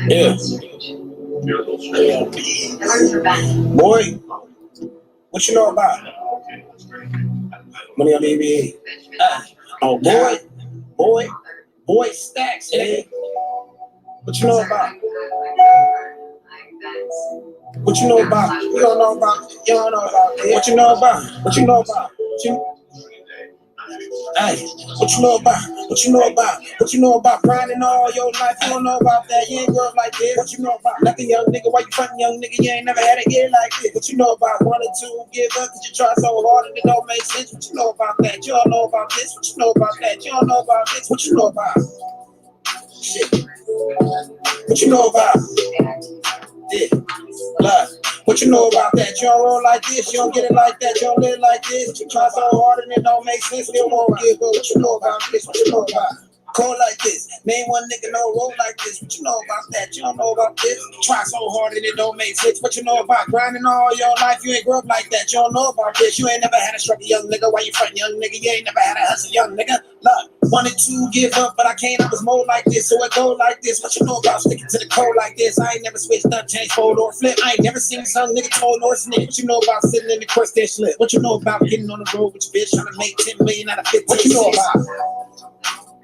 Yeah. Boy, what you know about money on the NBA? Oh, boy, stacks, nigga. What you know about? What you know about? You don't know about. You don't know about. What you know about? What you know about? Hey, what you know about? What you know about? What you know about grinding all your life? You don't know about that. You ain't grow up like this. What you know about? Nothing, young nigga. Why you frontin', young nigga? You ain't never had a year like this. What you know about? 1 or 2 give up cause you try so hard and it don't make sense. What you know about that? You don't know about this. What you know about that? You don't know about this. What you know about? Shit. What you know about? Yeah. Love. What you know about that? You don't roll like this, you don't get it like that, you don't live like this. You try so hard and it don't make sense, still won't give up. What you know about this? What you know about? Cold like this, name one nigga no roll like this. What you know about that? You don't know about this. You try so hard and it don't make sense. What you know about grinding all your life? You ain't grow up like that. You don't know about this. You ain't never had a struggle, young nigga. Why you frontin', young nigga? You ain't never had a hustle, young nigga. Look, 1 or 2 give up, but I can't. I was more like this, so it go like this. What you know about sticking to the code like this? I ain't never switched up, change, fold, or flip. I ain't never seen some nigga told or snitch. What you know about sitting in the court stand slip? What you know about getting on the road with your bitch trying to make 10 million out of 15? What you know about?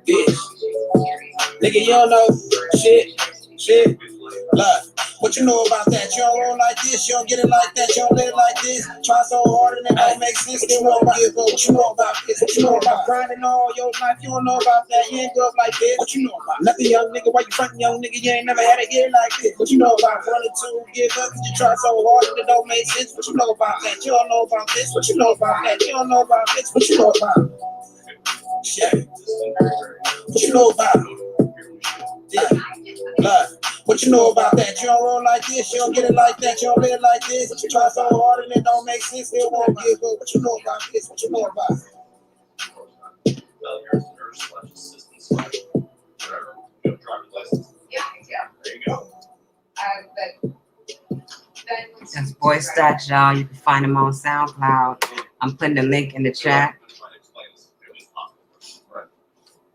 Bitch. Nigga, you don't know shit, love. What you know about that? You don't roll like this, you don't get it like that, you don't live like this. Try so hard and it don't make sense. Still won't give up. What you know about this? What you know about grinding all your life? You don't know about that. You ain't grow up like this. What you know about? Nothing, young nigga. Why you frontin', young nigga? You ain't never had a year like this. What you know about 1 or 2 give up cause you try so hard and it don't make sense. What you know about that? You don't know about this. What you know about that? You don't know about this. What you know about? Shit. What you know about? Yeah. Love. What you know about that? You don't roll like this, you don't get it like that, you don't live like this. You try so hard and it don't make sense, still won't give up. What you know about this? What you know about? There you go. That's Boy Stacks, y'all. You can find him on SoundCloud. I'm putting the link in the chat.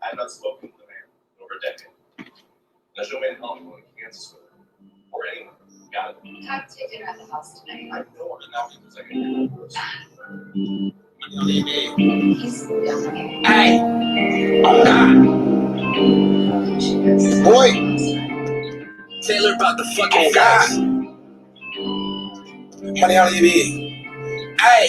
I have not spoken with the man in over a decade. There's no man in Hollywood in Kansas with him. Or anyone. Got it. Have to take dinner at the house tonight. I know, and now he was like a He's Hey, oh God. Boy, Taylor about the fucking God. Money on the Hey.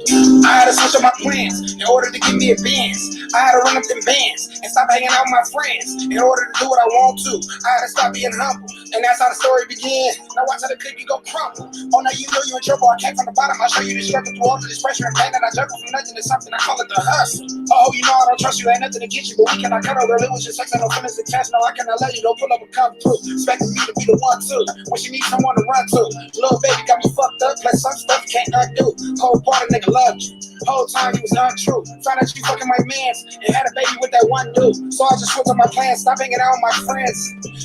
I had to switch up my plans in order to get me a Benz. I had to run up them bands and stop hanging out with my friends in order to do what I want to. I had to stop being humble, and that's how the story began. Now watch how the cookie go crumble. Oh, now you know you in trouble. I came from the bottom. I'll show you the struggle through all of this pressure and pain that I juggle from nothing to something. I call it the hustle. Oh, you know I don't trust you. Ain't nothing to get you, but we cannot cut over. It was just sex. I don't finish the test. No, I cannot let you. Don't pull up and come through. Expecting me to be the one too. When she needs someone to run to. Little baby got me fucked up. Like some stuff you can't undo. Whole part of nigga loved you. Whole time you was untrue. Found out you fucking my mans and had a baby with that one dude. So I just switched up my plans, stop hanging out with my friends.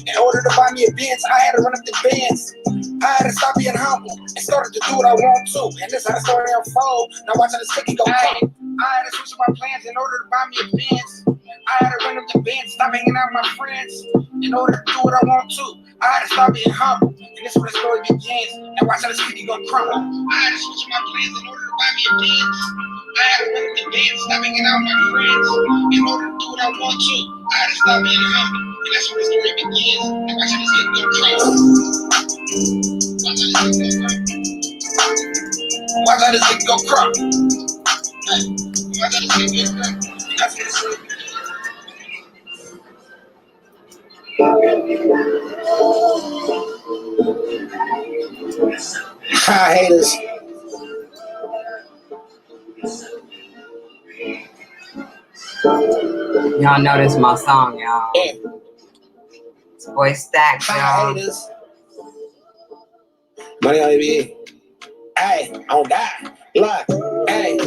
In order to buy me a Benz, I had to run up the bands. I had to stop being humble and started to do what I want to. And this how the story unfold. Now watch how this cookie go cold. I had to switch up my plans in order to buy me a Benz. I had to run up the bands, stop hanging out with my friends. In order to do what I want to, I had to stop being humble. And this is where the story begins. And watch how this cookie go crumble. I had to switch up my plans in order to buy me a Benz. I had to run up the bands, stop hanging out with my friends. In order to do what I want to, I had to stop being humble. And that's where the story begins. And watch how this cookie go crumble. Watch how this cookie go crumble. Watch how this cookie go crumble. That's where the story begins. Hi, haters. Y'all know this is my song, y'all. It's Boy Stacks, y'all. Hi, haters. Money on NBA. Hey, on God. Look, hey.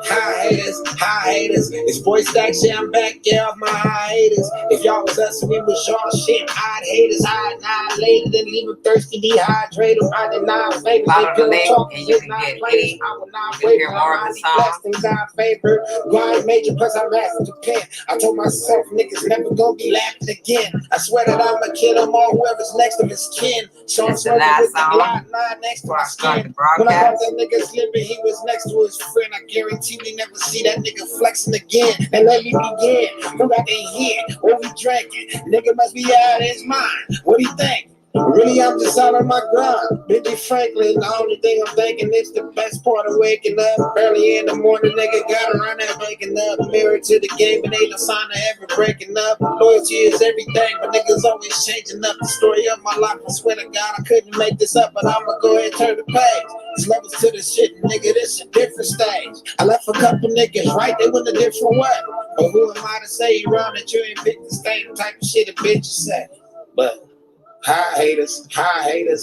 Hi haters. It's boy Stack, shit, I'm back, yeah, off my hiatus. If y'all was us and we was y'all, shit, I'd haters, I'd annihilated and leave them thirsty, dehydrated. I deny favors, Follow they the pillow link talk, and you it's can not get players. any, I will not you can wait, hear but more I'm of the highly blessed song. and God favor. Grind major, plus I'm asking Japan. I told myself, niggas never gonna be laughing again. I swear that I'ma kill them all, whoever's next of his kin. So I'm It's the smoking last with the song Glock 9 next to before my I start skin. the When I thought broadcast. that nigga slipping, he was next to his friend. I guarantee we never see that nigga flexing again. And let me begin. Come back in here, what we drinking? Nigga must be out of his mind. What do you think? Really, I'm just out on my grind. Benji Franklin, the only thing I'm thinking is the best part of waking up. Early in the morning, nigga got around there waking up. Mirror to the game, and ain't no sign of ever breaking up. Loyalty is everything, but niggas always changing up. The story of my life, I swear to God, I couldn't make this up, but I'ma go ahead and turn the page. There's levels to this shit, nigga, this a different stage. I left a couple niggas, right? They went a different way. But who am I to say around that you ain't picked the same type of shit a bitch say? But hi haters.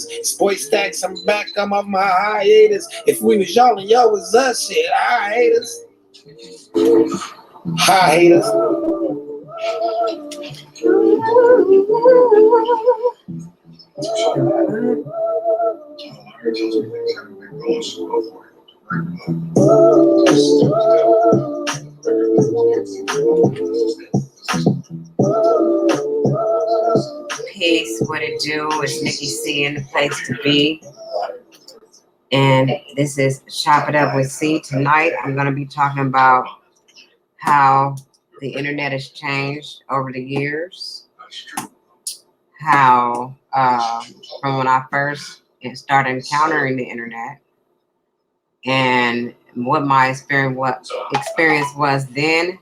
It's boy Stacks, I'm back, I'm off my hiatus. If we was y'all and y'all was us, shit, hi haters. Hi haters. Peace, what it do? It's Nicki C in the place to be. And this is Chop It Up with C. Tonight, I'm going to be talking about how the internet has changed over the years. How, from when I first started encountering the internet, and what my experience was then,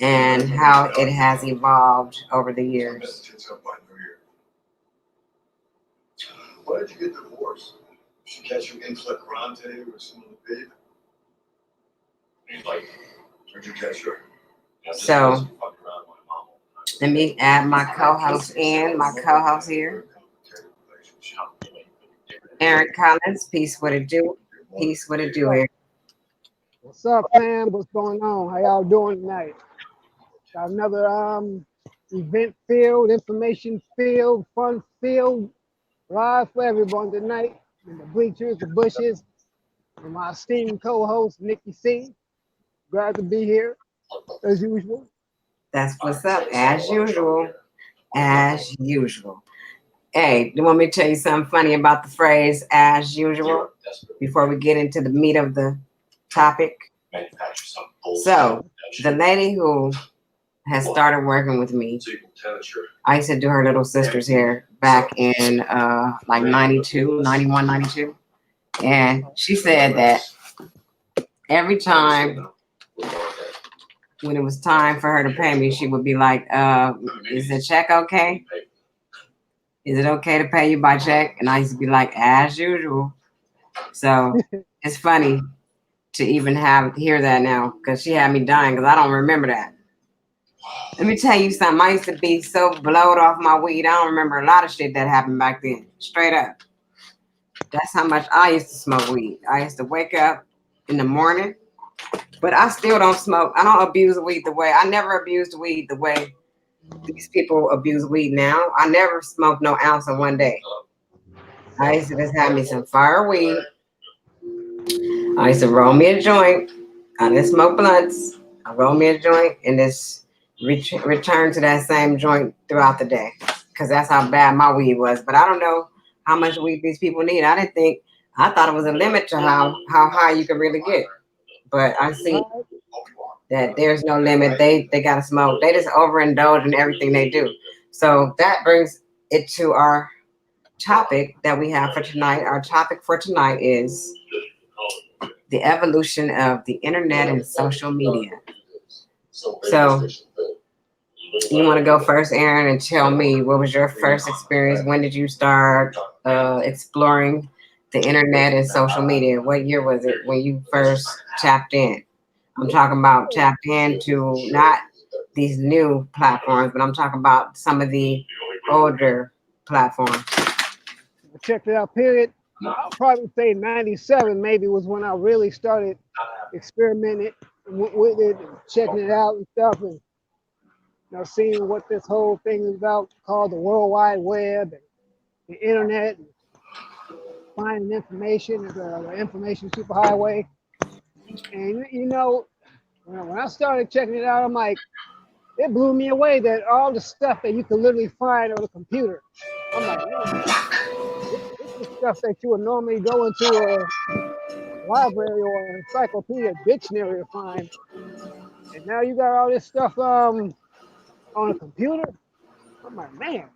and how it has evolved over the years. Why did you get divorced? Did she catch you in flagrante or some of the babe? He's like, Where'd you catch her? So, let me add my co-host in, my co-host here, Aaron Collins. Peace, what it do? Peace, what it do, Aaron? What's up, fam? What's going on? How y'all doing tonight? Got another event field, information field, fun field, live for everyone tonight. In the bleachers, the bushes, and my esteemed co-host Nicki C. Glad to be here, as usual. That's what's up, as usual. As usual. Hey, you want me to tell you something funny about the phrase as usual before we get into the meat of the topic? So, the lady who has started working with me, I used to do her little sister's hair back in like 92, 91, 92. And she said that every time when it was time for her to pay me, she would be like, is the check okay? Is it okay to pay you by check? And I used to be like, as usual. So it's funny to even hear that now, because she had me dying, because I don't remember that. Let me tell you something. I used to be so blowed off my weed. I don't remember a lot of shit that happened back then. Straight up. That's how much I used to smoke weed. I used to wake up in the morning, but I still don't smoke. I don't abuse weed the way, I never abused weed the way these people abuse weed now. I never smoked no ounce in one day. I used to just have me some fire weed. I used to roll me a joint. I didn't smoke blunts. I roll me a joint and just return to that same joint throughout the day, because that's how bad my weed was. But I don't know how much weed these people need. I thought it was a limit to how high you could really get. But I see that there's no limit. They gotta smoke. They just overindulge in everything they do. So that brings it to our topic that we have for tonight. Our topic for tonight is the evolution of the internet and social media. So you want to go first, Aaron, and tell me, what was your first experience? When did you start exploring the internet and social media? What year was it when you first tapped in? I'm talking about tapped into not these new platforms, but I'm talking about some of the older platforms. Check it out, period. I'll probably say 97 maybe was when I really started experimenting with it, and checking it out and stuff, and seeing what this whole thing is about called the World Wide Web and the internet, and finding information, the information superhighway. And when I started checking it out, I'm like, it blew me away that all the stuff that you can literally find on a computer. I'm like, man, this is stuff that you would normally go into a library or an encyclopedia dictionary to find. And now you got all this stuff on a computer. I'm like, man.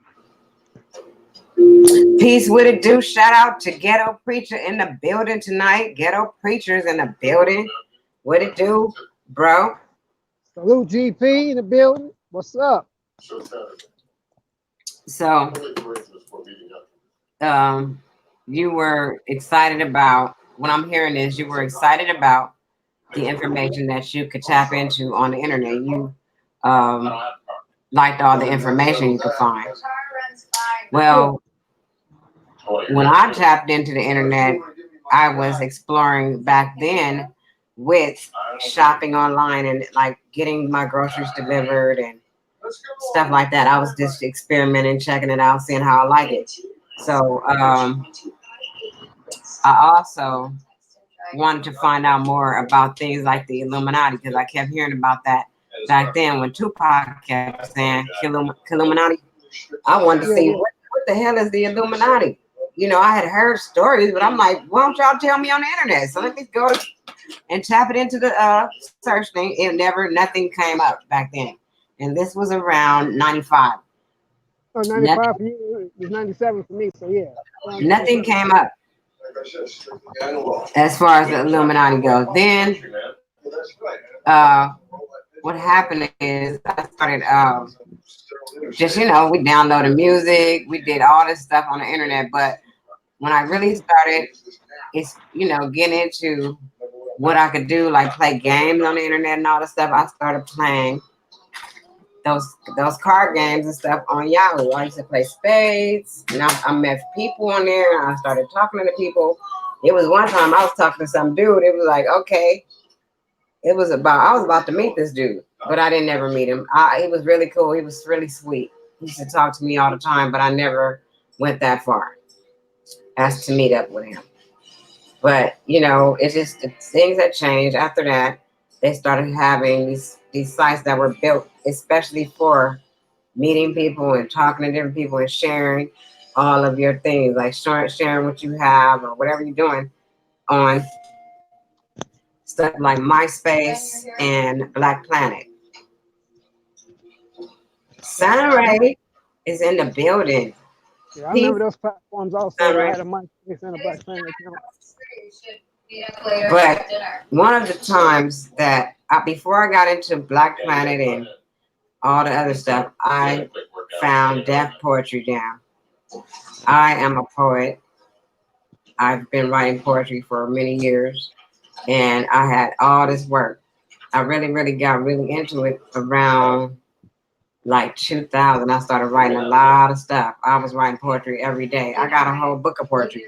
Peace, what it do? Shout out to Ghetto Preacher in the building tonight. Ghetto Preachers in the building. What it do, bro? Salute GP in the building. What's up? So, you were excited about, what I'm hearing is you were excited about the information that you could tap into on the internet. You liked all the information you could find. Well, when I tapped into the internet, I was exploring back then with shopping online and like getting my groceries delivered and stuff like that. I was just experimenting, checking it out, seeing how I like it. So I also wanted to find out more about things like the Illuminati, because I kept hearing about that back then when Tupac kept saying Illuminati. I wanted to see what the hell is the Illuminati. I had heard stories, but I'm like, why don't y'all tell me on the internet? So let me go and tap it into the search thing. Nothing came up back then. And this was around 95. Oh, 95 for you, it was 97 for me, so yeah. Nothing came up as far as the Illuminati goes. Then what happened is I started just, we downloaded music, we did all this stuff on the internet, but when I really started, getting into what I could do, like play games on the internet and all this stuff, I started playing those card games and stuff on Yahoo. I used to play spades, and I met people on there, and I started talking to the people. It was one time I was talking to some dude. It was like, okay, I was about to meet this dude, but I didn't ever meet him. He was really cool. He was really sweet. He used to talk to me all the time, but I never went that far as to meet up with him. But it's just things that changed after that. They started having these sites that were built especially for meeting people and talking to different people and sharing all of your things, like sharing what you have or whatever you're doing on stuff like MySpace and Black Planet. Sunray is in the building. Yeah, I remember those platforms also. I had a MySpace and a Black Planet account. But one of the times that before I got into Black Planet and all the other stuff, I found Deaf Poetry down. I am a poet. I've been writing poetry for many years, and I had all this work. I really got really into it around like 2000. I started writing a lot of stuff. I was writing poetry every day. I got a whole book of poetry.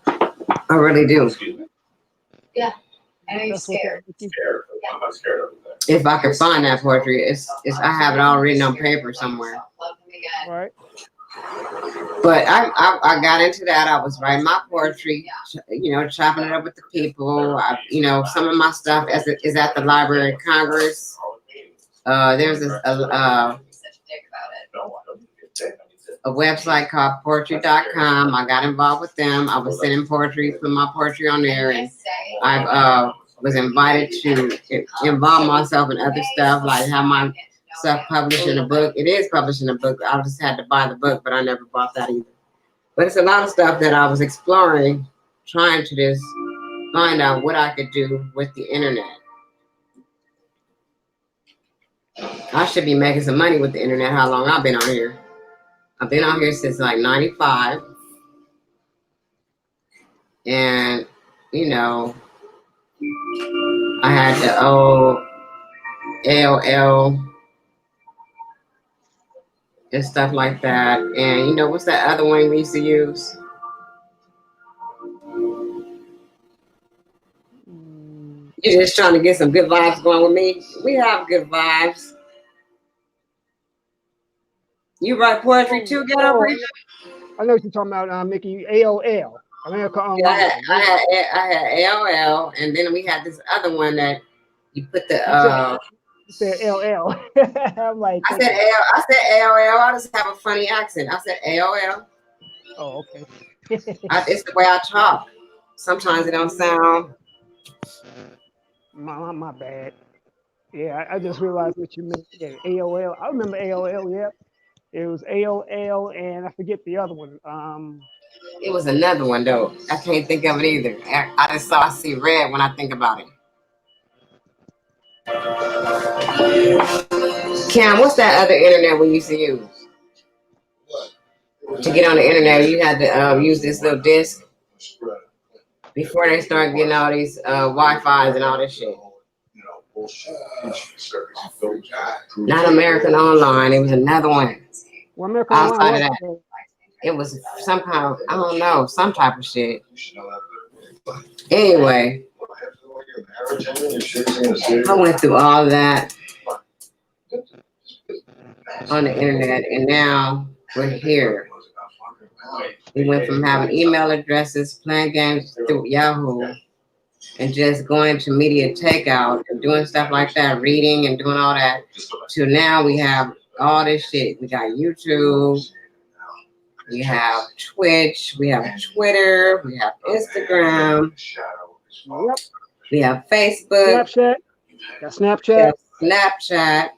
I really do. Yeah. I know you're scared. I'm scared of it. If I could find that poetry, it's I have it all written on paper somewhere. Right. But I got into that. I was writing my poetry, chopping it up with the people. Some of my stuff is at the Library of Congress. There's a website called poetry.com. I got involved with them. I was sending poetry, put my poetry on there, and I was invited to involve myself in other stuff, like have my stuff published in a book. It is published in a book. I just had to buy the book, but I never bought that either. But it's a lot of stuff that I was exploring, trying to just find out what I could do with the internet. I should be making some money with the internet. How long I've been on here? I've been on here since like 95. And, I had the old AOL and stuff like that. And what's that other one we used to use? You're just trying to get some good vibes going with me. We have good vibes. You write poetry too, Ghetto Oh, Preacher? I know what you're talking about, Mickey. AOL, America Yeah, Online. I had AOL, and then we had this other one that you put the You said LL. I'm like I said thinking, I said AOL. I just have a funny accent. I said AOL. oh, okay. It's the way I talk. Sometimes it don't sound. My bad. Yeah, I just realized what you meant. Yeah, AOL. I remember AOL. Yeah, it was AOL, and I forget the other one. It was another one though. I can't think of it either. I see red when I think about it. Cam, what's that other internet we used to use? To get on the internet, you had to use this little disc before they start getting all these Wi-Fi's and all this shit. Not American Online. It was another one. Well, America Online Outside of was that, it was some kind of, I don't know, some type of shit. Anyway, I went through all that on the internet, and now we're here. We went from having email addresses, playing games through Yahoo, and just going to media takeout and doing stuff like that, reading and doing all that, to now we have all this shit. We got YouTube, we have Twitch, we have Twitter, we have Instagram, Yep. we have Facebook, Snapchat. Got we Snapchat. have Snapchat.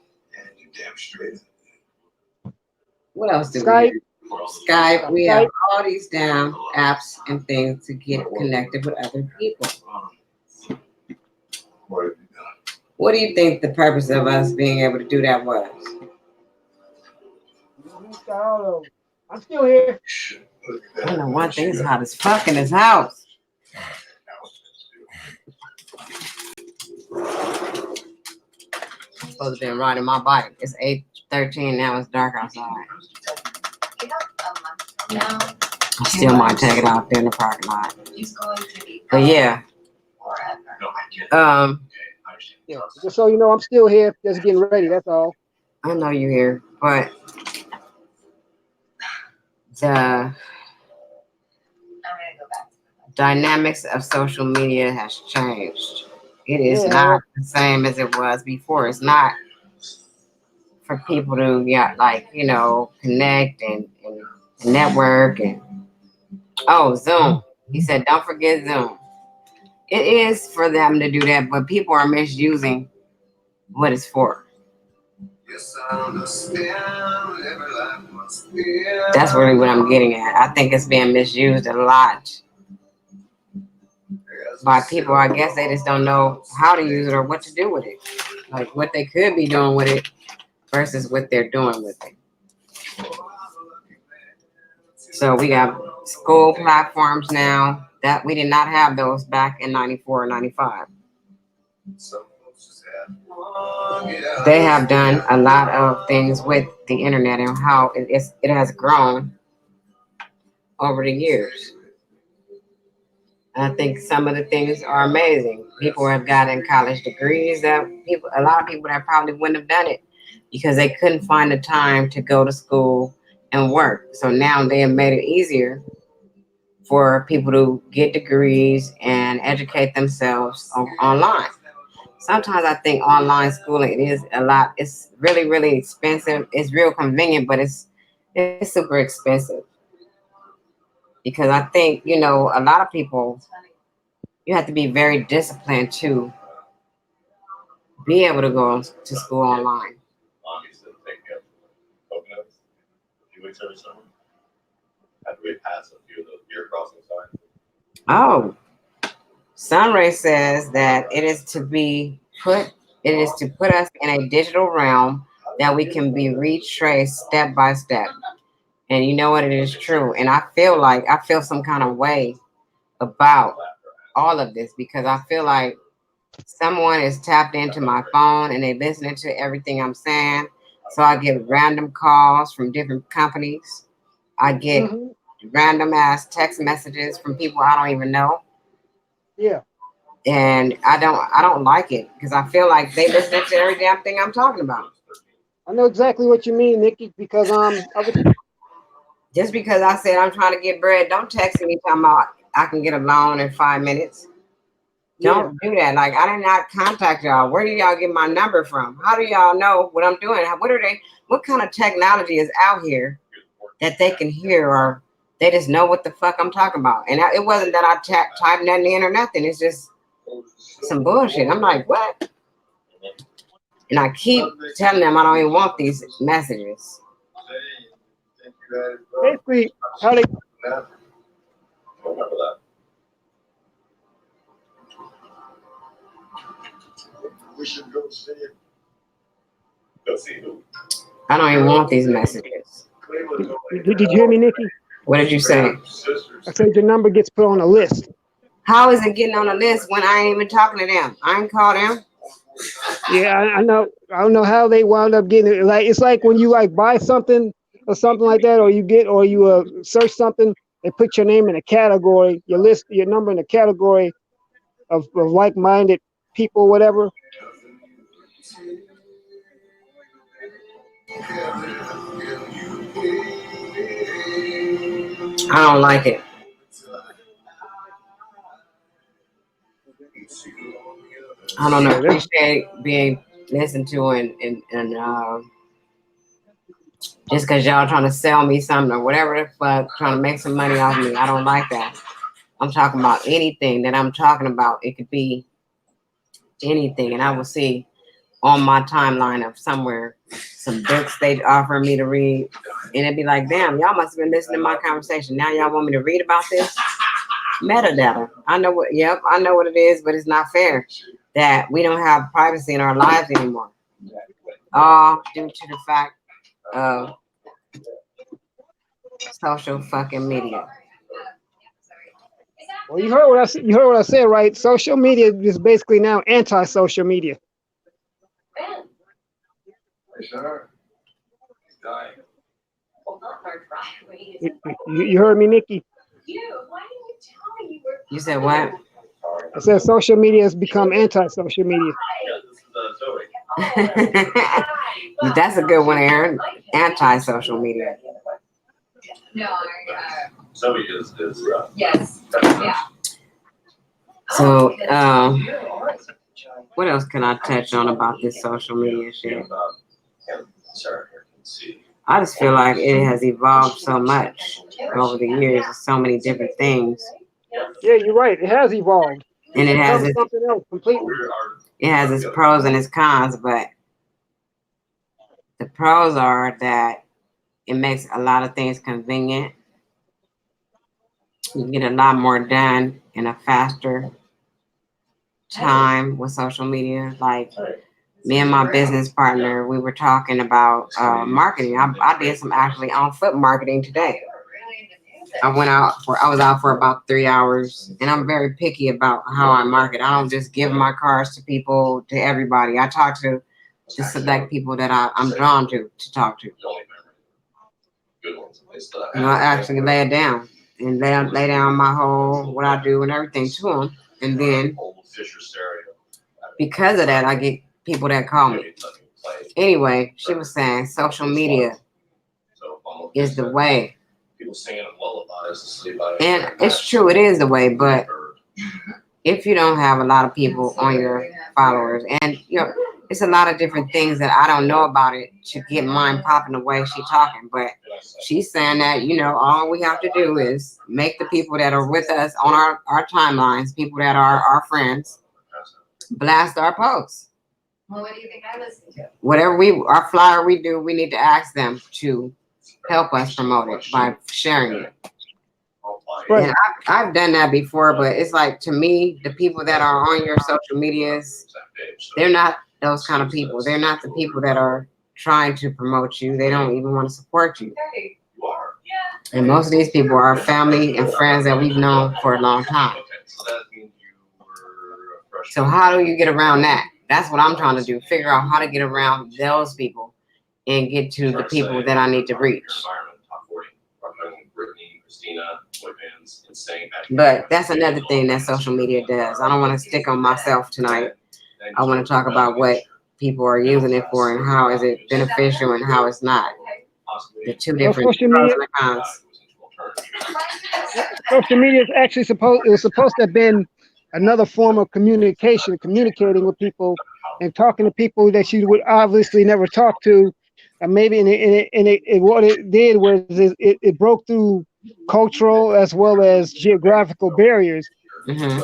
What else do Skype. we have? Skype. We have all these damn apps and things to get connected with other people. What do you think the purpose of us being able to do that was? Got all those. I'm still here. I don't know, one thing is hot as fuck in this house. I'm supposed to be riding my bike. It's 8:13 now. It's dark outside. I still might take it out there in the parking lot. But yeah. Yeah. Just so you know, I'm still here. Just getting ready. That's all. I know you're here, but the dynamics of social media has changed. It is not the same as it was before. It's not for people to connect and network and Zoom. He said, don't forget Zoom. It is for them to do that, but people are misusing what it's for. That's really what I'm getting at. I think it's being misused a lot by people. I guess they just don't know how to use it or what to do with it. Like what they could be doing with it versus what they're doing with it. So we have school platforms now that we did not have those back in 94 or 95. They have done a lot of things with the internet and how it has grown over the years. I think some of the things are amazing. People have gotten college degrees that a lot of people that probably wouldn't have done it because they couldn't find the time to go to school and work. So now they have made it easier for people to get degrees and educate themselves online. Sometimes I think online schooling is a lot. It's really, really expensive. It's real convenient, but it's super expensive. Because I think, a lot of people, you have to be very disciplined to be able to go to school online. Oh, Sunray says that it is to put us in a digital realm that we can be retraced step by step. And you know what? It is true. And I feel some kind of way about all of this because I feel like someone is tapped into my phone and they listening to everything I'm saying. So I get random calls from different companies. I get random ass text messages from people I don't even know. Yeah. And I don't like it because I feel like they listen to every damn thing I'm talking about. I know exactly what you mean, Nikki, because Just because I said I'm trying to get bread, don't text me talking about I can get a loan in 5 minutes. Don't do that. Like, I did not contact y'all. Where do y'all get my number from? How do y'all know what I'm doing? What kind of technology is out here that they can hear, or they just know what the fuck I'm talking about? And it wasn't that I typed nothing in or nothing. It's just some bullshit. I'm like, what? And I keep telling them I don't even want these messages. basically how they Remember that. We should go see it. Go see who. I don't even want these messages. did you hear me, Nikki? What did you say? I said your number gets put on a list. How is it getting on the list when I ain't even talking to them? I ain't called them. Yeah, I know. I don't know how they wound up getting it. Like it's like when you like buy something or something like that, or you search something, they put your name in a category, your number in a category of like-minded people, whatever. I don't like it. I don't appreciate being listened to and just because y'all trying to sell me something or whatever the fuck, trying to make some money off me. I don't like that. I'm talking about anything that I'm talking about. It could be anything, and I will see on my timeline of somewhere some books they offer me to read, and it'd be like, damn, y'all must have been listening to my conversation. Now y'all want me to read about this metadata. I know what it is, but it's not fair that we don't have privacy in our lives anymore. All due to the fact of social fucking media. Well, you heard what I said, right? Social media is basically now anti-social media. You heard me, Nikki? You said what? I said social media has become anti-social media. That's a good one, Aaron. Anti-social media. Zoe is Yes. Yeah. So, what else can I touch on about this social media shit? I just feel like it has evolved so much over the years. There's so many different things. Yeah, you're right. It has evolved. And it has something else completely. It has its pros and its cons, but the pros are that it makes a lot of things convenient. You get a lot more done in a faster time with social media. Like me and my business partner, we were talking about marketing. I did some actually on foot marketing today. I was out for about 3 hours, and I'm very picky about how I market. I don't just give my cars to people, to everybody. I talk to the select people that I'm drawn to talk to. I actually lay it down and lay down my whole what I do and everything to them, and then because of that, I get people that call me. Anyway, she was saying social media is the way. And it's true, it is the way, but if you don't have a lot of people on your followers, and it's a lot of different things that I don't know about it to get mine popping the way she's talking, but she's saying that, all we have to do is make the people that are with us on our timelines, people that are our friends, blast our posts. Well, what do you think I listen to? Whatever our flyer we do, we need to ask them to help us promote it by sharing it. Right. And I've done that before, but it's like, to me, the people that are on your social medias, they're not those kind of people. They're not the people that are trying to promote you. They don't even want to support you. And most of these people are family and friends that we've known for a long time. So how do you get around that? That's what I'm trying to do. Figure out how to get around those people and get to the people that I need to reach. Christina, boy bands, insane. But that's another thing that social media does. I don't want to stick on myself tonight. I want to talk about what people are using it for and how is it beneficial and how it's not. The two Well, different social pros media, and cons. social media is actually supposed to have been another form of communication, communicating with people and talking to people that you would obviously never talk to. And maybe what it did was it broke through cultural as well as geographical barriers Hmm.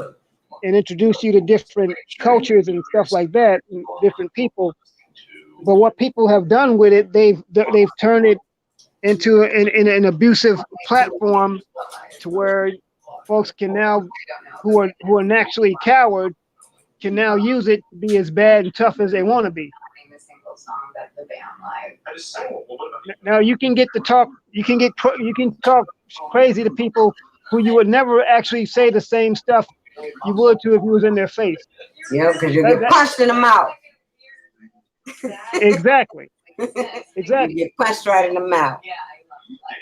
and introduced you to different cultures and stuff like that, and different people. But what people have done with it, they've turned it into an abusive platform to where folks can now, who are naturally coward, can now use it to be as bad and tough as they want to be. Now you can get to talk, you can talk crazy to people who you would never actually say the same stuff you would to if you was in their face. Yeah, because you That, get that, punched in the mouth. exactly, You exactly. get punched right in the mouth.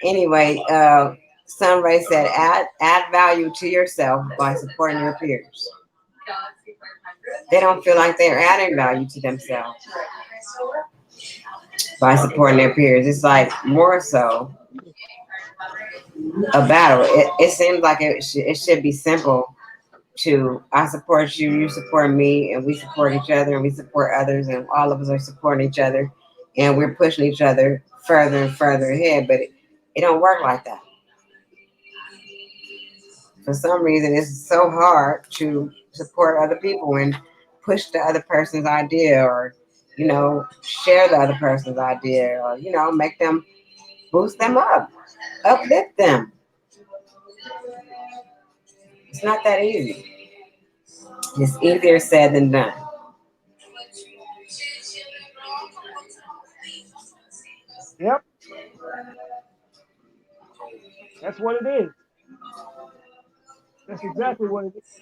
Anyway, Sunray said, add value to yourself by supporting your peers. They don't feel like they're adding value to themselves by supporting their peers. It's like more so a battle. It seems like it should be simple to I support you, you support me, and we support each other, and we support others, and all of us are supporting each other, and we're pushing each other further and further ahead. But it don't work like that. For some reason, it's so hard to support other people and push the other person's idea, or share the other person's idea, or make them boost them up, uplift them. It's not that easy. It's easier said than done. Yep, that's what it is. That's exactly what it is.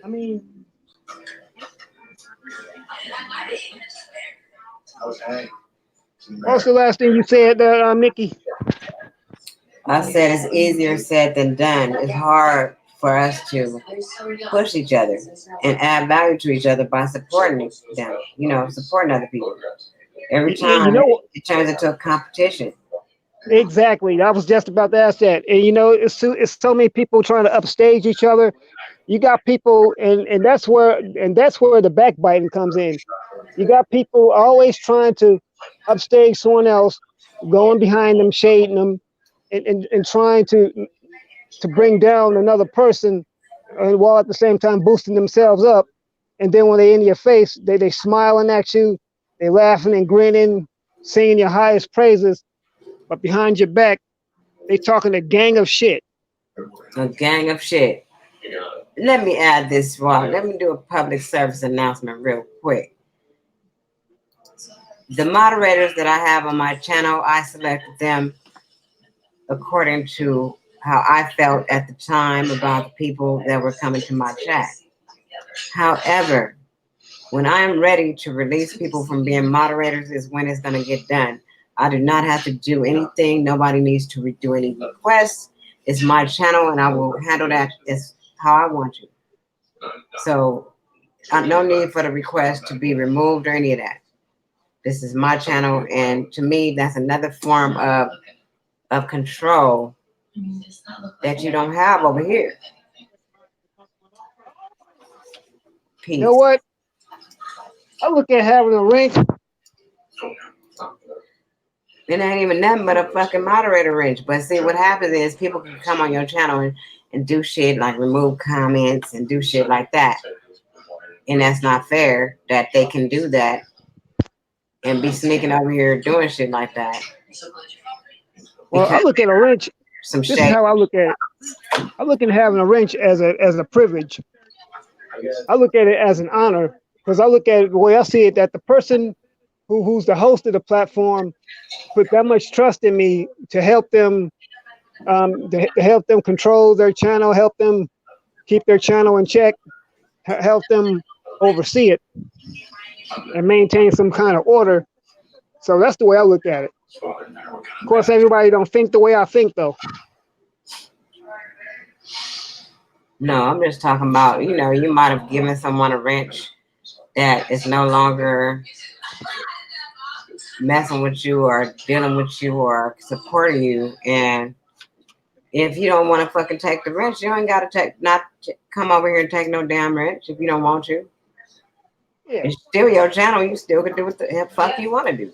I mean, How's Hank? what was the last thing you said, Mickey? I said it's easier said than done. It's hard for us to push each other and add value to each other by supporting them, supporting other people. Every You time know, it turns into a competition. exactly. I was just about to ask that. And it's so many people trying to upstage each other. You got people, and that's where the backbiting comes in. You got people always trying to upstage someone else, going behind them, shading them, and trying to bring down another person, while at the same time boosting themselves up. And then when they in your face, they smiling at you, they laughing and grinning, singing your highest praises, but behind your back, they talking a gang of shit. A gang of shit. Let me add this, Rob. Let me do a public service announcement real quick. The moderators that I have on my channel, I selected them according to how I felt at the time about the people that were coming to my chat. However, when I am ready to release people from being moderators is when it's going to get done. I do not have to do anything. Nobody needs to do any requests. It's my channel, and I will handle that as how I want to. So, no need for the request to be removed or any of that. This is my channel, and to me, that's another form of control that you don't have over here. You know Peace. what? I look at having a rank. It ain't even nothing but a fucking moderator range. But see, what happens is people can come on your channel and do shit like remove comments and do shit like that. And that's not fair that they can do that and be sneaking over here doing shit like that. Well, I look at a wrench. Some This is shade. how I look at it. I look at having a wrench as a privilege. I look at it as an honor, because I look at it the way I see it, that the person who's the host of the platform put that much trust in me to help them, to help them control their channel, help them keep their channel in check, help them oversee it and maintain some kind of order. So that's the way I look at it. Of course, everybody don't think the way I think, though. No, I'm just talking about, you might have given someone a wrench that is no longer messing with you or dealing with you or supporting you. And if you don't want to fucking take the wrench, you ain't got to come over here and take no damn wrench if you don't want to. Yeah. It's still your channel. You still can do what the fuck you want to do.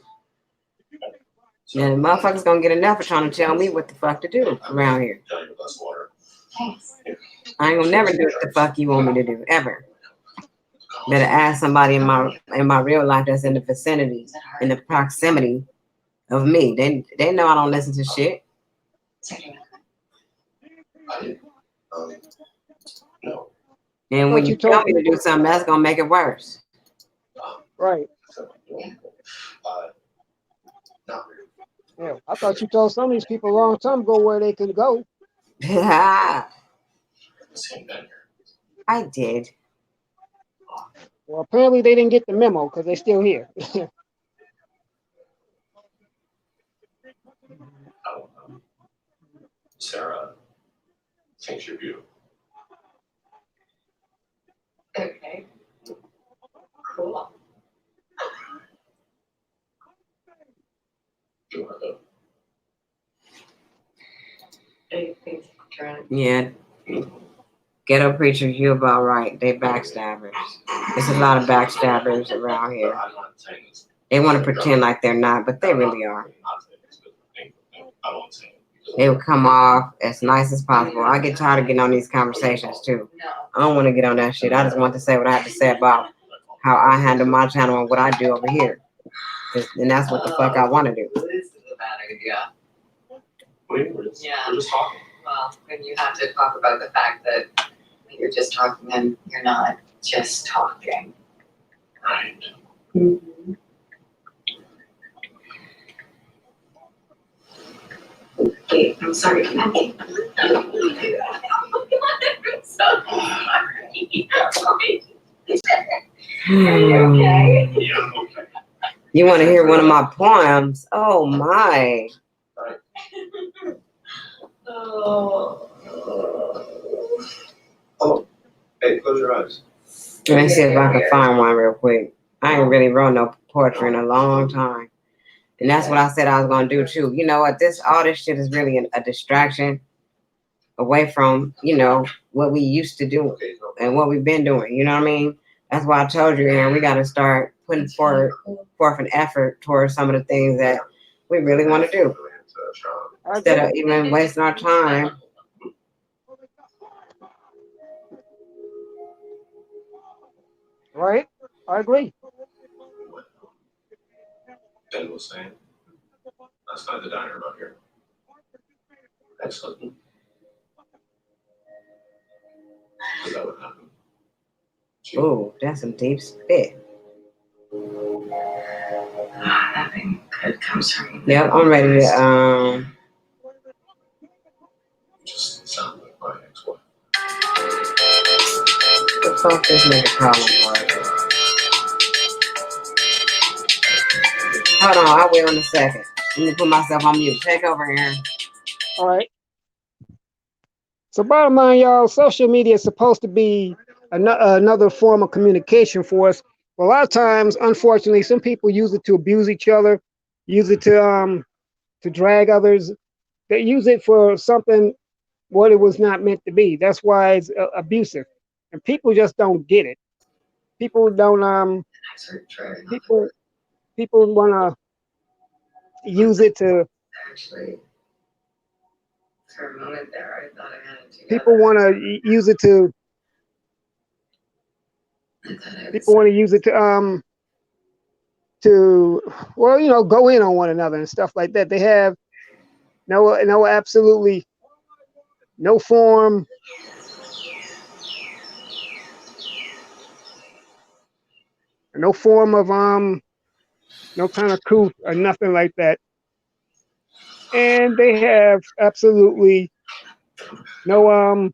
And motherfuckers gonna get enough of trying to tell me what the fuck to do around here. Thanks. I ain't gonna never do what the fuck you want me to do, ever. Better ask somebody in my real life that's in the vicinity, in the proximity of me. They know I don't listen to shit. No. And when you tell me to do something, that's gonna make it worse. Right. Not really. Yeah. I thought you told some of these people a long time ago where they could go. I did. Well, apparently they didn't get the memo because they're still here. Sarah thinks you're beautiful. Okay. Cool. You want to Anything, Karen? Yeah. Ghetto preachers, you about right. They backstabbers. There's a lot of backstabbers around here. I'm not saying this. They want to pretend like they're not, but they really are. I don't say it. They will come off as nice as possible. I get tired of getting on these conversations too. No. I don't want to get on that shit. I just want to say what I have to say about how I handle my channel and what I do over here. And that's what the fuck I want to do. This is a bad idea. We're just talking. Well, then you have to talk about the fact that you're just talking and you're not just talking. Right. Mm-hmm. Wait, I'm sorry. Can I take Oh my God, I'm so sorry. Are you okay? Yeah, I'm okay. You want to hear one of my poems? Oh my. Oh. Oh, hey, close your eyes. Let me see if I can find one real quick. I ain't really wrote no poetry in a long time. And that's what I said I was going to do too. You know what? All this shit is really a distraction away from, what we used to do and what we've been doing. You know what I mean? That's why I told you, Aaron, we got to start putting forth an effort towards some of the things that we really want to do. Instead of even wasting our time. Right? I agree. Ben was saying, last night at the diner about here. Ex-husband. Is that what happened? Ooh, that's some deep spit. Nothing good comes from you. Yep, I'm ready to Just sound like my ex-wife. the fuck this nigga calling for? Hold on, I'll wait on a second. Let me put myself on mute. Take over, Aaron. All right. So bottom line, y'all, social media is supposed to be another form of communication for us. But a lot of times, unfortunately, some people use it to abuse each other, use it to drag others. They use it for something what it was not meant to be. That's why it's abusive, and people just don't get it. People don't people want to use it to. Actually, for a moment there, I thought I had it together. People want to use it to. People want to use it to well, go in on one another and stuff like that. They have absolutely no form, of no kind of truth or nothing like that, and they have absolutely no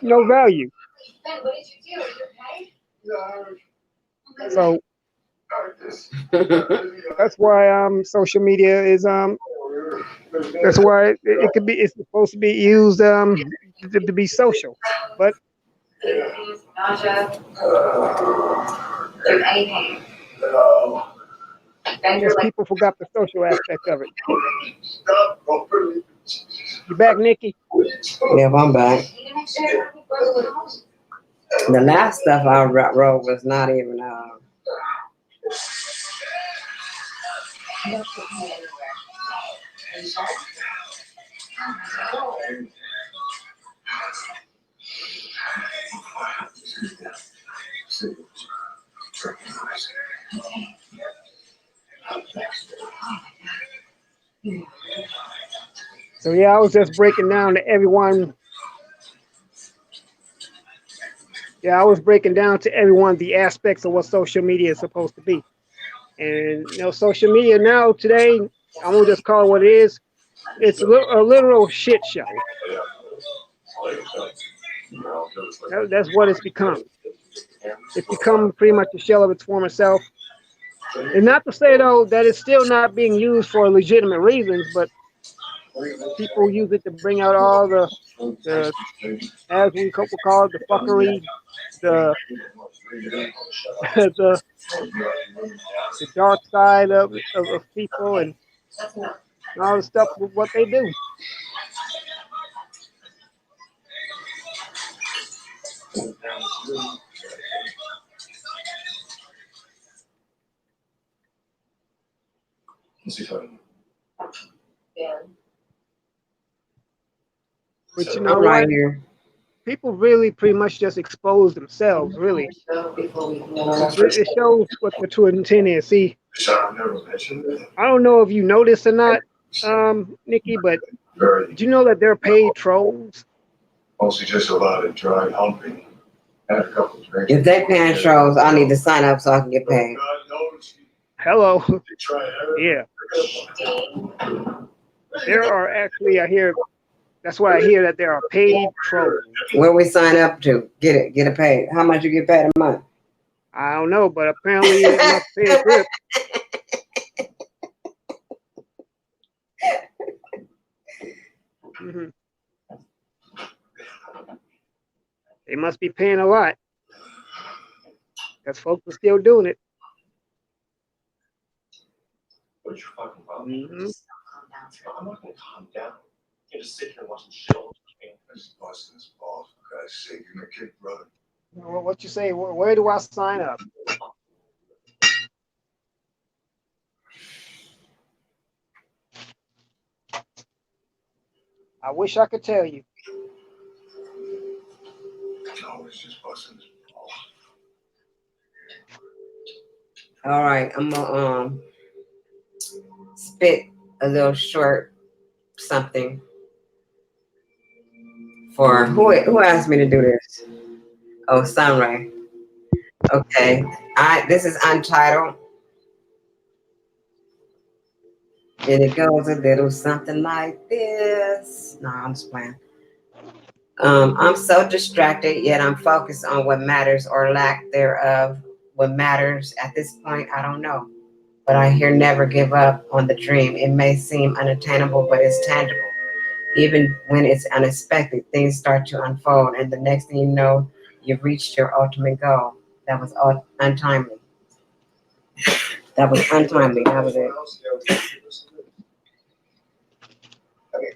value. Ben, what did you do? Are you okay? So That's why social media is that's why it could be, it's supposed to be used to be social, but nausea, do anything. I Then guess you're like, people forgot the social aspect of it. You back, Nikki? Yeah, I'm back. you need to make sure you're close to home. The last stuff I wrote was not even. You don't put me anywhere. Are you sure? So yeah, I was just breaking down to everyone. Yeah, I was breaking down to everyone the aspects of what social media is supposed to be. And social media now today, I'm gonna just call it what it is. It's a literal shit show. That's what it's become. It's become pretty much a shell of its former self. And not to say though that it's still not being used for legitimate reasons, but people use it to bring out all the as we call it, the fuckery, the the the dark side of people and all the stuff with what they do. But you know I'm what? right here. People really pretty much just expose themselves, really. It shows what the true intent is. See, I don't know if you noticed or not, Nikki, but did you know that they're paid trolls? Mostly just a lot of dry humping. Had a couple of drinks. If they paying shows, I need to sign up so I can get paid. God knows Hello. they try everything. Yeah. There are actually, I hear, that's why I hear that there are paid trolls. Where we sign up to get it paid? How much you get paid a month? I don't know, but apparently it must pay a grip. Mm-hmm. They must be paying a lot because folks are still doing it. What's your fucking problem? Mm-hmm. I'm not gonna calm down. You just sit here and watch them shit all day. This busting his balls, for God's sake. Give me a kick, brother. What you say? Where do I sign up? I wish I could tell you. No, it's just busting his balls. All right, I'm gonna spit a little short something for who asked me to do this? Oh, Sunray. Okay, this is untitled, and it goes a little something like this. No, I'm just playing. I'm so distracted, yet I'm focused on what matters or lack thereof. What matters at this point, I don't know. But I hear never give up on the dream. It may seem unattainable, but it's tangible. Even when it's unexpected, things start to unfold, and the next thing you know, you've reached your ultimate goal. That was untimely. That was untimely. That was it. I mean,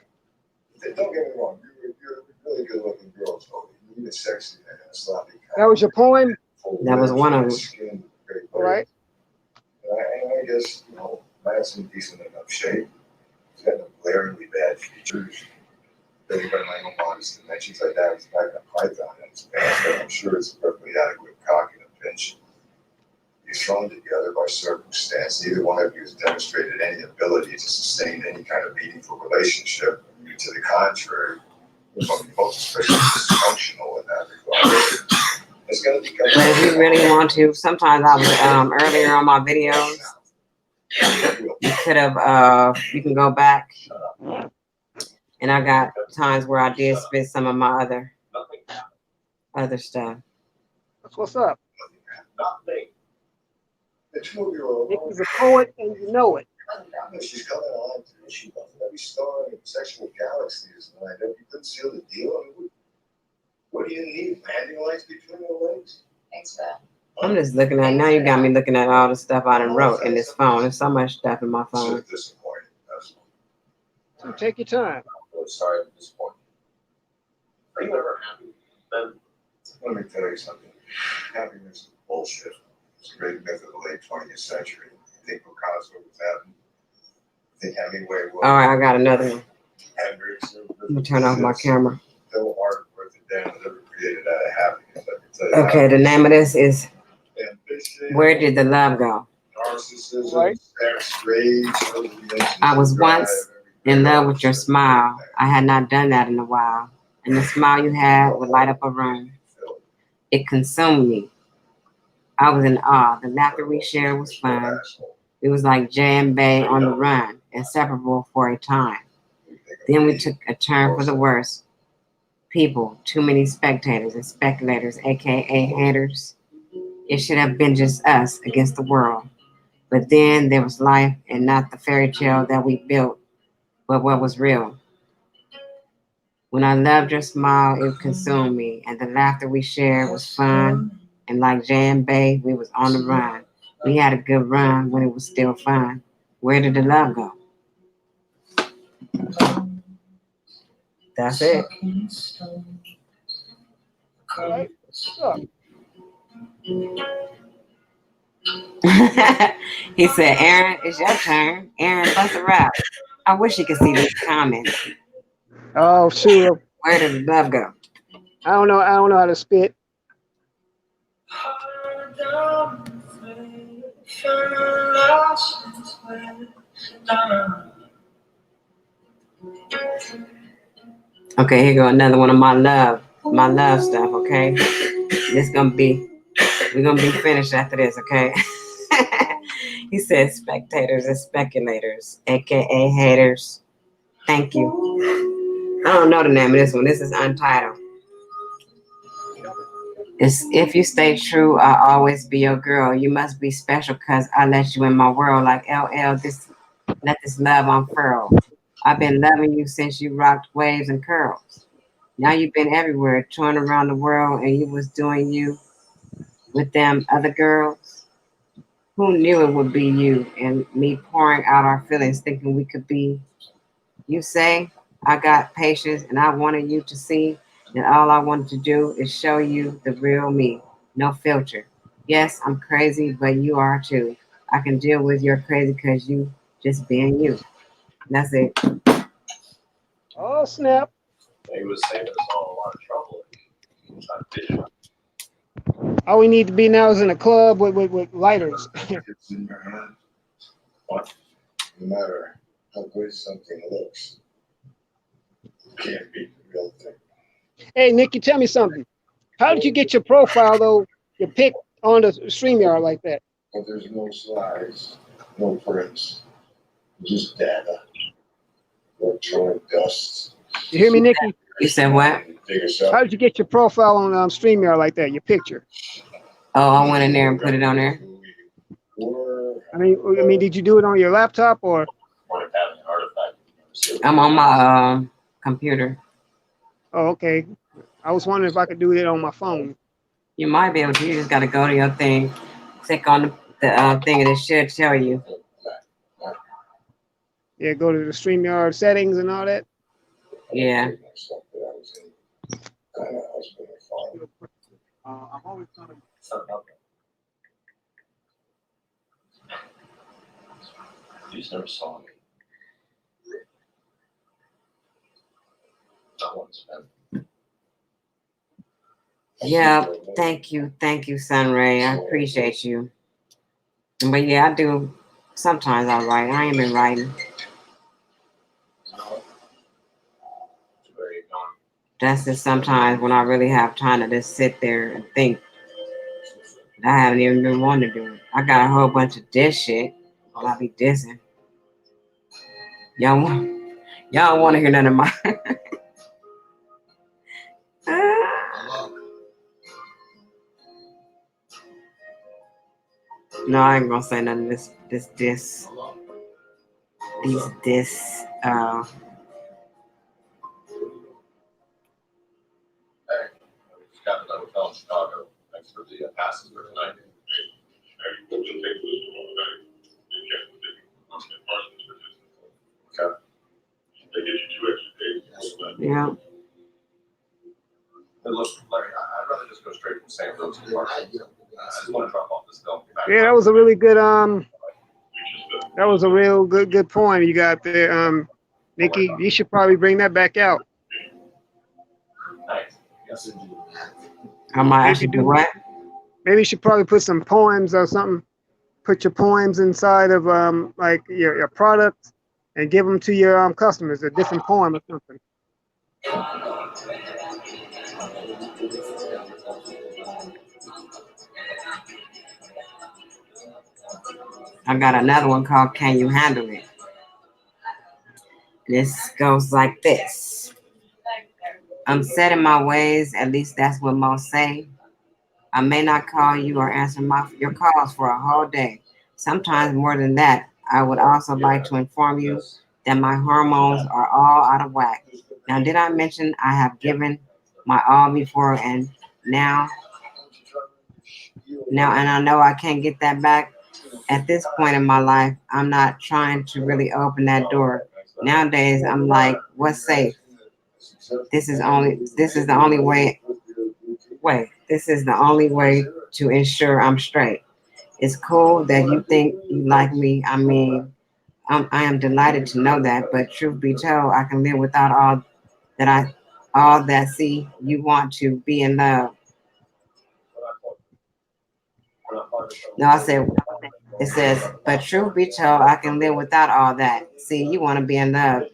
don't get me wrong. You're a really good looking girl, Toby. You're even sexy and a sloppy. That was your poem? That was one of them. All right. I guess, I had some decent enough shape. It's got no glaringly bad features. Really by my own modest dimensions, like that was back in a python in its pants, but I'm sure it's a perfectly adequate cock and a pinch. You're thrown together by circumstance. Neither one of you has demonstrated any ability to sustain any kind of meaningful relationship. To the contrary, you're both especially dysfunctional in that regard. It's going to become. But if you really want to, sometimes I was earlier on my videos. You could have you can go back, and I got times where I did spit some of my other stuff. That's what's up. The 2-year-old. Nicki's a poet, and you know it. She's coming on. She wants every star in sexual galaxies lined up. You couldn't seal the deal. I mean, what do you need? Landing lights between your legs? Thanks for that. I'm just looking at, now you got me looking at all the stuff I done wrote in this phone. There's so much stuff in my phone. Just disappointed. That's all. So take your time. I'm really sorry to disappoint you. Are you ever happy? Then Let me tell you something. Happiness is bullshit. It's a great myth of the late 20th century. You think Picasso was happy? You think Hemingway was? All right, I got another one. Hendrix. I'm gonna turn off my camera. No art worth a damn was ever created out of happiness. I can tell you Okay, the name of this is Ambition, Where Did the Love Go? narcissism, Right. sex, rage, I was once in love with your smile. I had not done that in a while. And the smile you had would light up a room. It consumed me. I was in awe. The laughter we shared was fun. It was like Jay and Bay on the run, inseparable for a time. Then we took a turn for the worse. People, too many spectators and speculators, aka haters. It should have been just us against the world. But then there was life and not the fairy tale that we built, but what was real. When I loved your smile, it consumed me, and the laughter we shared was fun. And like Jay and Bay, we was on the run. We had a good run when it was still fun. Where did the love go? That's it. All right. What's up? He said, Aaron, it's your turn. Aaron, bust a rap. I wish you could see these comments. Oh shoot. Where did the love go? I don't know. I don't know how to spit. Okay, here go another one of my love stuff, okay? We're gonna be finished after this, okay? He said spectators and speculators, aka haters. Thank you. I don't know the name of this one. This is untitled. It's if you stay true, I'll always be your girl. You must be special cause I let you in my world like LL. Let this love unfurl. I've been loving you since you rocked waves and curls. Now you've been everywhere, touring around the world, and you was doing you with them other girls. Who knew it would be you and me pouring out our feelings, thinking we could be. You say, I got patience and I wanted you to see that all I wanted to do is show you the real me, no filter. Yes, I'm crazy, but you are too. I can deal with your crazy because you just being you. That's it. Oh snap. he was saving us all a lot of trouble. Trying to vision. All we need to be now is in a club with lighters. It's in your hand. What? No matter how good something looks, you can't beat the real thing. Hey Nikki, tell me something. How did you get your profile though? Your pic on the StreamYard like that? But there's no slides, no prints, just data, electronic dust. You hear me, Nikki? You said what? Figure How did you get your profile on StreamYard like that? Your picture? Oh, I went in there and put it on there. I mean, did you do it on your laptop or? Point of having an artifact. I'm on my computer. Oh, okay. I was wondering if I could do it on my phone. You might be able to. You just got to go to your thing, click on the thing, and it should tell you. Yeah, go to the StreamYard settings and all that. Yeah. I'm always gonna. You just never saw me. Not once, man. Yeah. Thank you, Sunray. I appreciate you. But yeah, I do. Sometimes I write. I ain't been writing. That's just sometimes when I really have time to just sit there and think. I haven't even been wanting to do it. I got a whole bunch of diss shit. Well, I be dissing. Y'all don't want to hear none of my. No, I ain't gonna say nothing. This. Hey, we just got to the hotel in Chicago. Thanks for the passes for tonight. Okay. Yeah. Hey, look, Larry, I'd rather just go straight from St. Louis to Parsons. I just want to drop off this film. Yeah, that was a really good that was a real good point you got there. Nikki, you should probably bring that back out. Nice. Yes. I might Maybe actually do do what? maybe you should probably put some poems or something. Put your poems inside of like your products and give them to your customers, a different poem or something. I got another one called Can You Handle It? This goes like this. I'm set in my ways, at least that's what most say. I may not call you or answer your calls for a whole day. Sometimes more than that, I would also like to inform you that my hormones are all out of whack. Now, did I mention I have given my all before and now, and I know I can't get that back? At this point in my life, I'm not trying to really open that door. Nowadays, I'm like, what's safe? This is the only way. Wait, this is the only way to ensure I'm straight. It's cool that you think you like me. I mean, I am delighted to know that. But truth be told, I can live without all that. See, you want to be in love. No, I said it says, but truth be told, I can live without all that. See, you want to be in love,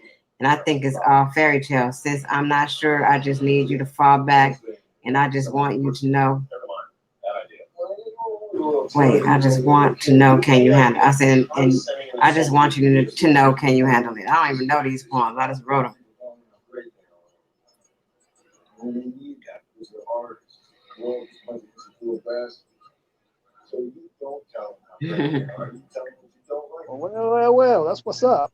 and I think it's all fairy tale. Since I'm not sure, I just need you to fall back, and I just want you to know. Wait, I just want to know, can you handle? I said, and I just want you to know, can you handle it? I don't even know these poems. I just wrote them. Well, that's what's up.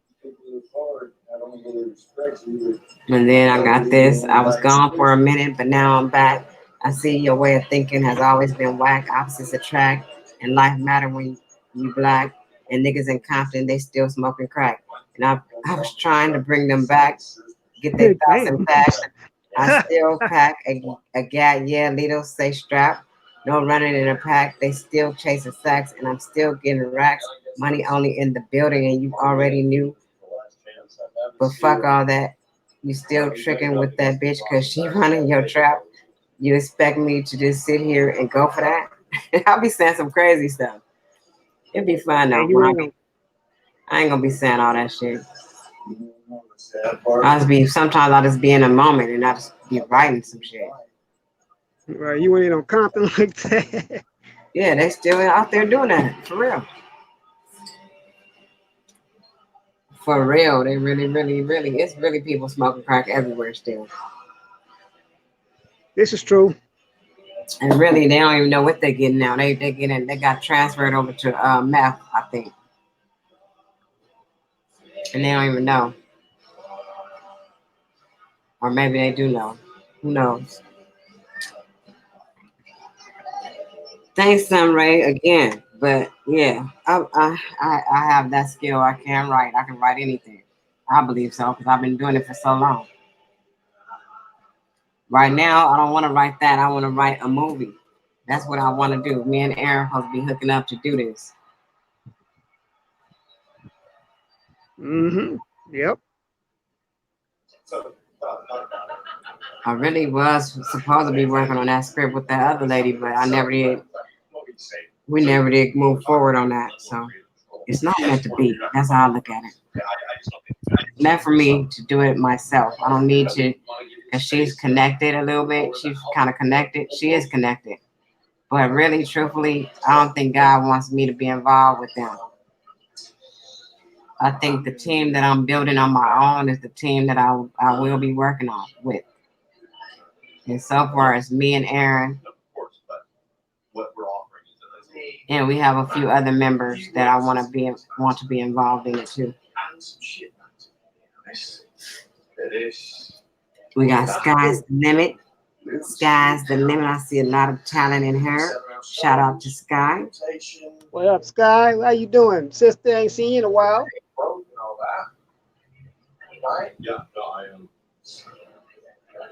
And then I got this. I was gone for a minute, but now I'm back. I see your way of thinking has always been whack. Opposites attract, and life matter when you black. And niggas in Compton, they still smoking crack. And I was trying to bring them back, get their thoughts Damn. intact. I still pack a gat, yeah, Lido say strap. No running in a pack. They still chasing sacks, and I'm still getting racks. Money only in the building, and you already knew. But fuck all that. You still tricking with that bitch because she running your trap. You expect me to just sit here and go for that? I'll be saying some crazy stuff. It'd be fun though. And you ain't gonna I ain't gonna be saying all that shit. Sometimes I just be in a moment and I just be writing some shit. right, you ain't on Compton like that. Yeah, they still out there doing that. For real. For real. They really, it's really people smoking crack everywhere still. This is true. And really, they don't even know what they're getting now. They got transferred over to meth, I think. And they don't even know. Or maybe they do know. Who knows? Thanks, Sunray, again. But yeah, I have that skill. I can write. I can write anything. I believe so because I've been doing it for so long. Right now, I don't want to write that. I want to write a movie. That's what I want to do. Me and Aaron supposed to be hooking up to do this. Mm-hmm. Yep. I really was supposed to be working on that script with that other lady, but I never did. We never did move forward on that. So it's not meant to be. That's how I look at it. Meant for me to do it myself. I don't need to, because she's connected a little bit. She's kind of connected. She is connected. But really, truthfully, I don't think God wants me to be involved with them. I think the team that I'm building on my own is the team that I will be working on with. And so far as me and Aaron, And we have a few other members that I want to be involved in it too. We got Sky's the Limit. Sky's the Limit. I see a lot of talent in her. Shout out to Sky. What up, Sky? How you doing? Sister, ain't seen you in a while. Yeah, no, I am.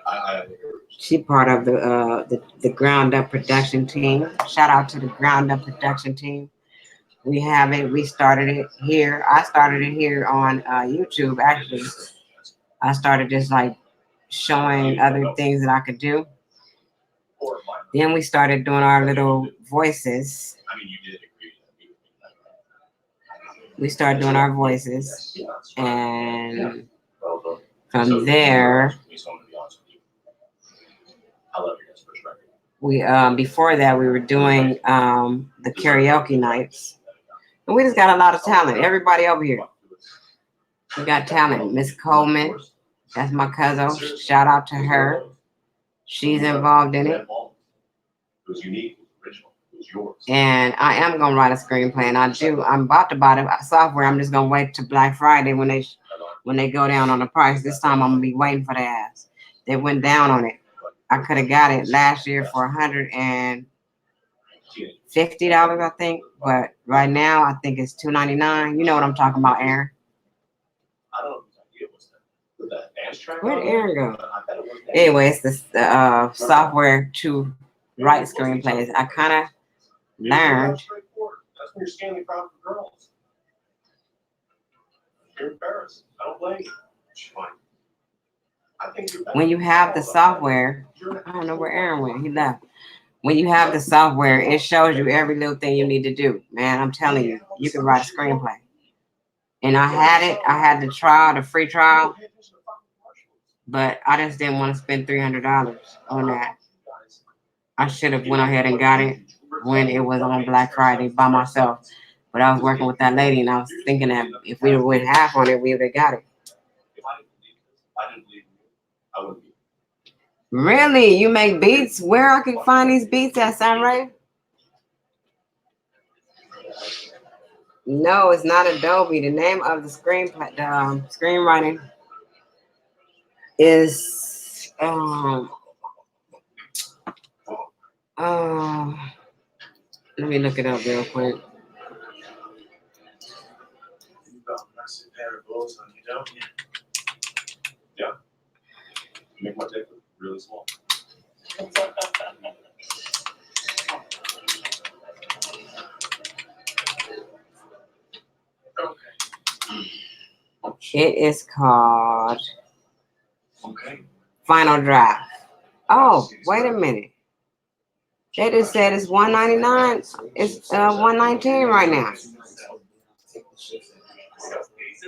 I She part of the Ground Up production team. Shout out to the Ground Up production team. We have it. We started it here. I started it here on YouTube. Actually, I started just like showing other things that I could do. Then we started doing our little voices. I mean, you did agree. We started doing our voices, and from there, we before that we were doing the karaoke nights, and we just got a lot of talent. Everybody over here, we got talent. Miss Coleman, that's my cousin. Shout out to her. She's involved in it. And I am gonna write a screenplay, and I'm about to buy the software. I'm just gonna wait till Black Friday when they go down on the price. This time I'm gonna be waiting for their ass. They went down on it. I could have got it last year for $150, I think, but right now I think it's $299. You know what I'm talking about, Aaron? Where'd Aaron go? Anyway, it's the software to write screenplays. I kind of learned. That's when you're scanning crowd for girls. You're embarrassed. I don't blame you. It's fine. I think When you have the software, I don't know where Aaron went. He left. When you have the software, it shows you every little thing you need to do. Man, I'm telling you, you can write a screenplay. And I had it. I had the free trial, but I just didn't want to spend $300 on that. I should have went ahead and got it when it was on Black Friday by myself. But I was working with that lady, and I was thinking that if we went half on it, we would have got it. Really? You make beats? Where I can find these beats at, Sunray? No, it's not Adobe. The name of the screenwriting is let me look it up real quick. Yeah. Make my dick really small. It is called Okay. Final Draft. Oh, wait a minute. They just said it's $199. It's $119 right now.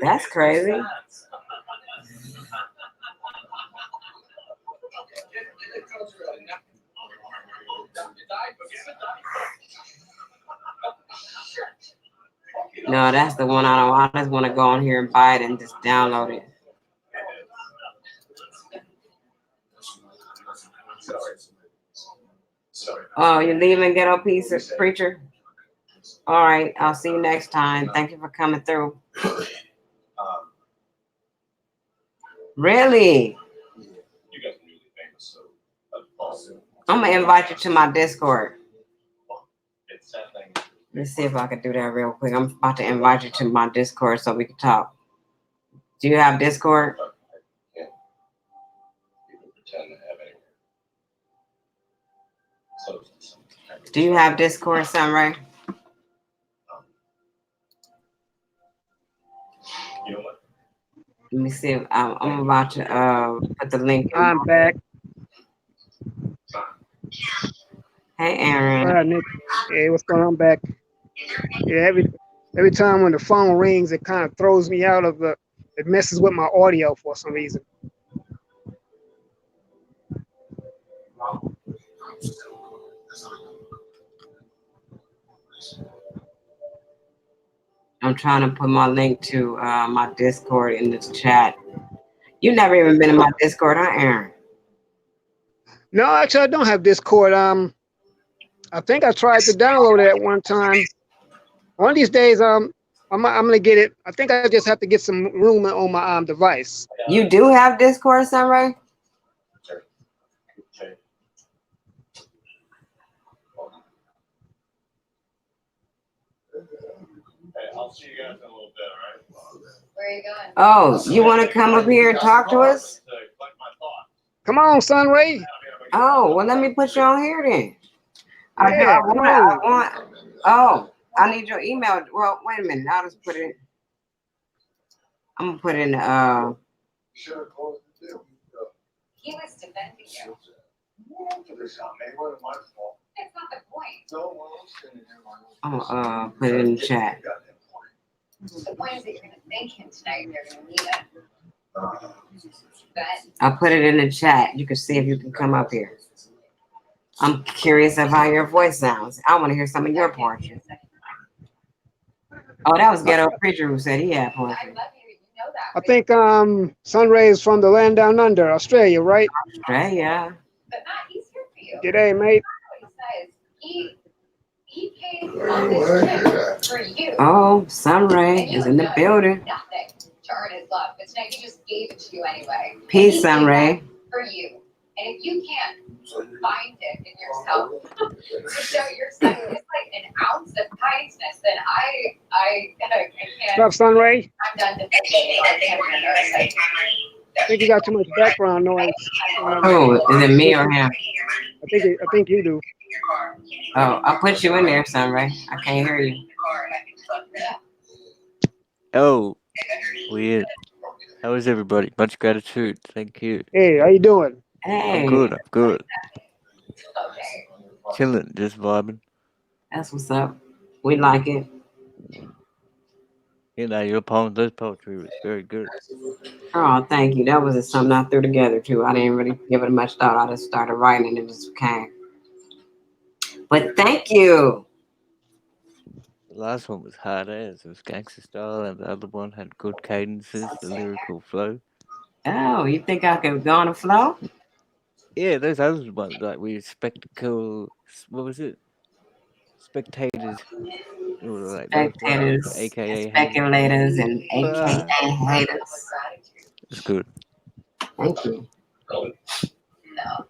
That's crazy. No, that's the one I don't. I just want to go on here and buy it and just download it. Oh, you're leaving, Ghetto Preacher? All right, I'll see you next time. Thank you for coming through. Really? I'm going to invite you to my Discord. Let's see if I can do that real quick. I'm about to invite you to my Discord so we can talk. Do you have Discord? Do you have Discord, Sunray? Let me see. I'm about to put the link in. I'm back. Hey, Aaron. Nick. Hey, what's going on? I'm back. Yeah, every time when the phone rings, it kind of throws me out of the. It messes with my audio for some reason. I'm trying to put my link to my Discord in this chat. You never even been in my Discord, huh, Aaron? No, actually, I don't have Discord. I think I tried to download it at one time. One of these days, I'm gonna get it. I think I just have to get some room on my device. You do have Discord, Sunray? Hey, I'll see you guys in a little bit, all right? Where are you going? Oh, you want to come up here and talk to us? To collect my thoughts. Come on, Sunray. Oh, well, let me put you on here then. Yeah, come I on. want. Oh, I need your email. Well, wait a minute. I'll just put it. I'm gonna put in. Should have closed the deal. He was defending you. This man, what am I for? That's not the point. No one else in here. I'm gonna put it in the chat. The point is that you're gonna thank him tonight and you're gonna need it. But I'll put it in the chat. You can see if you can come up here. I'm curious of how your voice sounds. I want to hear some of your poetry. Oh, that was Ghetto Preacher who said he had I poetry. love you. You know that. I think Sunray is from the land down under, Australia, right? Australia. But Matt, he's here for you. G'day, mate. What he says. He paid on this trip for you. Oh, Sunray is in the building. Nothing to earn his love. But tonight he just gave it to you anyway. Peace, Sunray. For you. And if you can't find it in yourself to show yourself just like an ounce of kindness, then I can't. What's up, Sunray? I'm done defending you. I can't remember. I think you got too much background noise. Oh, is it me or him? I think you do. Oh, I'll put you in there, Sunray. I can't hear you. Oh, weird. How is everybody? Much gratitude. Thank you. Hey, how you doing? Hey, I'm good. I'm good. Chilling, just vibing. that's what's up. We like it. You know, your poem, this poetry was very good. Oh, thank you. That was just something I threw together too. I didn't really give it much thought. I just started writing and it just came. But thank you. The last one was hard as. It was gangster style, and the other one had good cadences, the lyrical flow. Oh, you think I could go on the flow? Yeah, those other ones, like we spectacle. What was it? Spectators. Or like those ones, Spectators, AKA haters. speculators, and Ah, AKA haters. it's good. Thank you. No.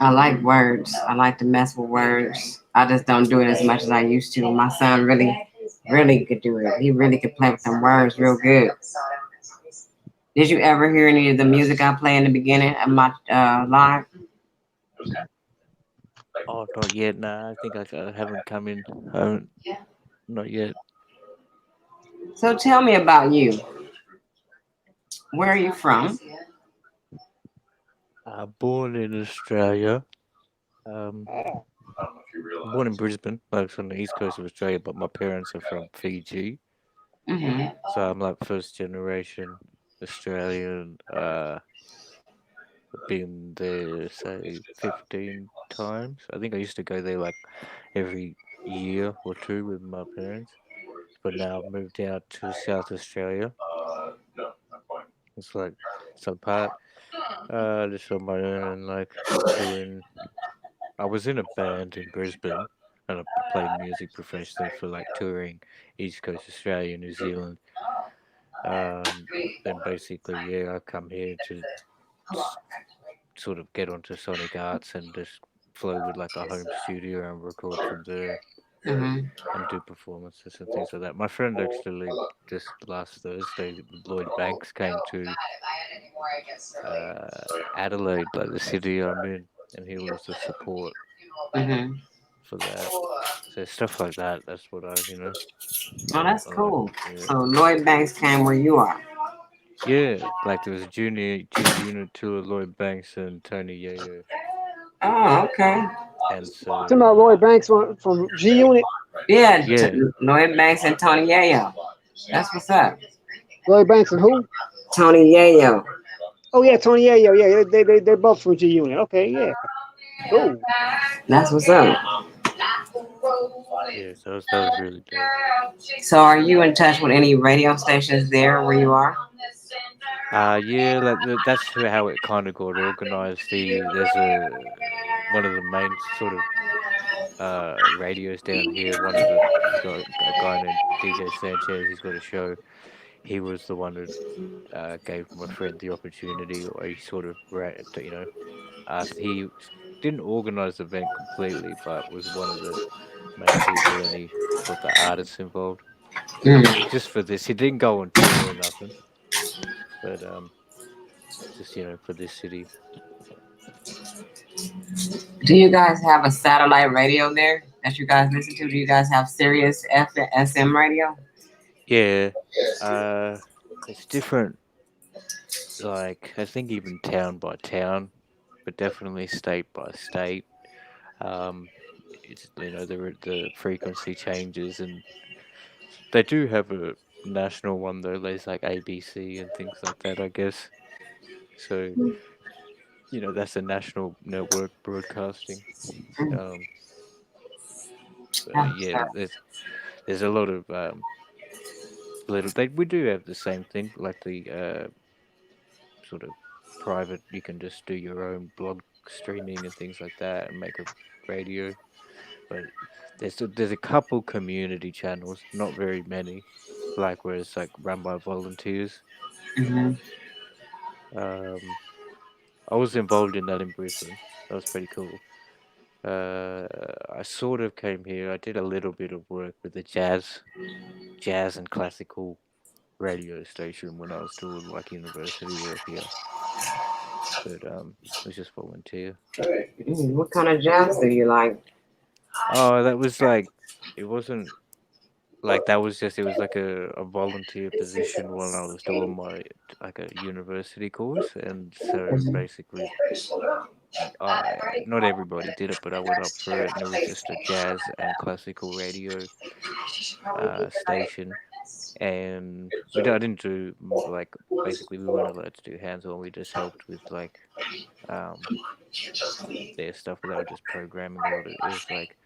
I like words. I like to mess with words. I just don't do it as much as I used to. My son really could do it. He really could play with them words real good. Did you ever hear any of the music I play in the beginning of my live? Oh, not yet. Nah, I think I haven't come in. I haven't. Not yet. So tell me about you. Where are you from? Born in Australia. I don't know if you realize. Born in Brisbane, like it's on the east coast of Australia, but my parents are from Fiji. Mm-hmm. So I'm like first generation Australian. Been there say 15 times. I think I used to go there like every year or two with my parents, but now I've moved out to South Australia. No, not quite. It's like some part just on my own and like doing. I was in a band in Brisbane and I played music professionally for like touring East Coast Australia, New Zealand. Then basically, yeah, I come here to sort of get onto Sonic Arts and just flow with like a home studio and record from there Mm-hmm. and do performances and things like that. My friend actually just last Thursday, Lloyd Banks came to Adelaide, like the city I'm in, and he was the support Mm-hmm. for that. So stuff like that. That's what Oh, that's I like. cool. Yeah. So Lloyd Banks came where you are. Yeah, like there was a G Unit tour, Lloyd Banks and Tony Yayo, Oh, okay. and Talking about so Lloyd Banks from G Unit. Yeah, yeah, Lloyd Banks and Tony Yayo. That's what's up. Lloyd Banks and who? Tony Yayo. Oh yeah, Tony. Yeah. They both from G Unit. Okay, yeah. Cool. That's what's up. yeah, so that was really dope. So are you in touch with any radio stations there where you are? Yeah, like that's how it kind of got organized. There's one of the main sort of radios down here. One of the He's got a guy named DJ Sanchez. He's got a show. He was the one who gave my friend the opportunity, or he sort of he didn't organize the event completely, but was one of the main people, and he got the artists involved. Mm. Just for this, he didn't go on tour or nothing, but just for this city. Do you guys have a satellite radio there that you guys listen to? Do you guys have Sirius FM radio? Yeah, it's different. Like I think even town by town, but definitely state by state. Um, it's the frequency changes, and they do have a national one though. There's like ABC and things like that, I guess. So that's a national network broadcasting. Mm. Um, but That's yeah, there's a lot of little. We do have the same thing, like the sort of private. You can just do your own blog streaming and things like that, and make a radio. But there's a couple community channels, not very many, like where it's like run by volunteers. Mhm. Um, I was involved in that in Brisbane. That was pretty cool. I sort of came here. I did a little bit of work with the jazz and classical radio station when I was doing like university work here. But it was just volunteer. What kind of jazz do you like? Oh, that was like it wasn't like that was just it was like a volunteer position when I was doing my like a university course, and so Mhm. basically not everybody did it, but I went up for it, and it was just a jazz and classical radio station, and I didn't do like basically we weren't allowed to do hands-on. We just helped with like um their stuff. They were just programming a lot of it was like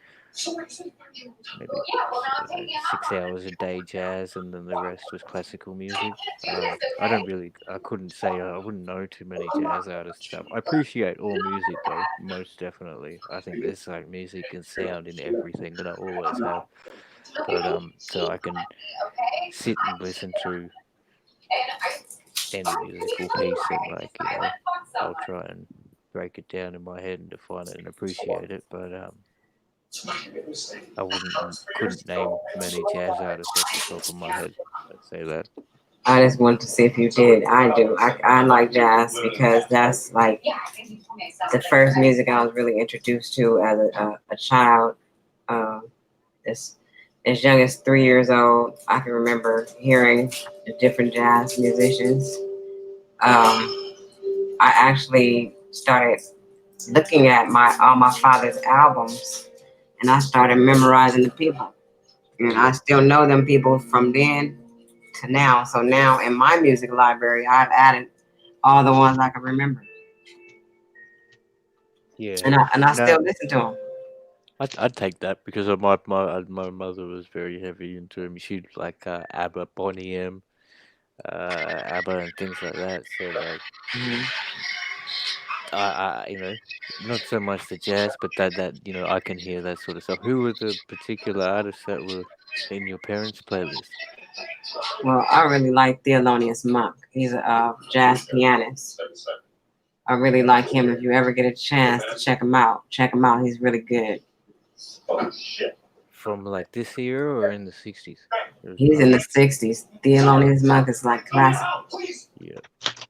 maybe I don't know 6 hours a day jazz, and then the rest was classical music. I couldn't say I wouldn't know too many jazz artists and stuff. I appreciate all music though, most definitely. I think there's like music and sound in everything, and I always have. But so I can sit and listen to any musical piece, and like I'll try and break it down in my head and define it and appreciate it. But I couldn't name many jazz artists off the top of my head. I'd say that. I just wanted to see if you did. I do. I like jazz because that's like the first music I was really introduced to as a child. Um, as young as 3 years old, I can remember hearing the different jazz musicians. I actually started looking at all my father's albums, and I started memorizing the people. And I still know them people from then to now. So now in my music library, I've added all the ones I can remember, Yeah. and I No, still listen to them. I'd take that because of my mother was very heavy into him. She'd like ABBA, Boney M, ABBA, and things like that. So like Mhm. not so much the jazz, but that I can hear that sort of stuff. Who were the particular artists that were in your parents' playlist? Well, I really like Thelonious Monk. He's a jazz pianist. I really like him. If you ever get a chance to check him out. He's really good. From like this era or in the 60s? He's in the '60s. Thelonious Monk is like classic. Yeah,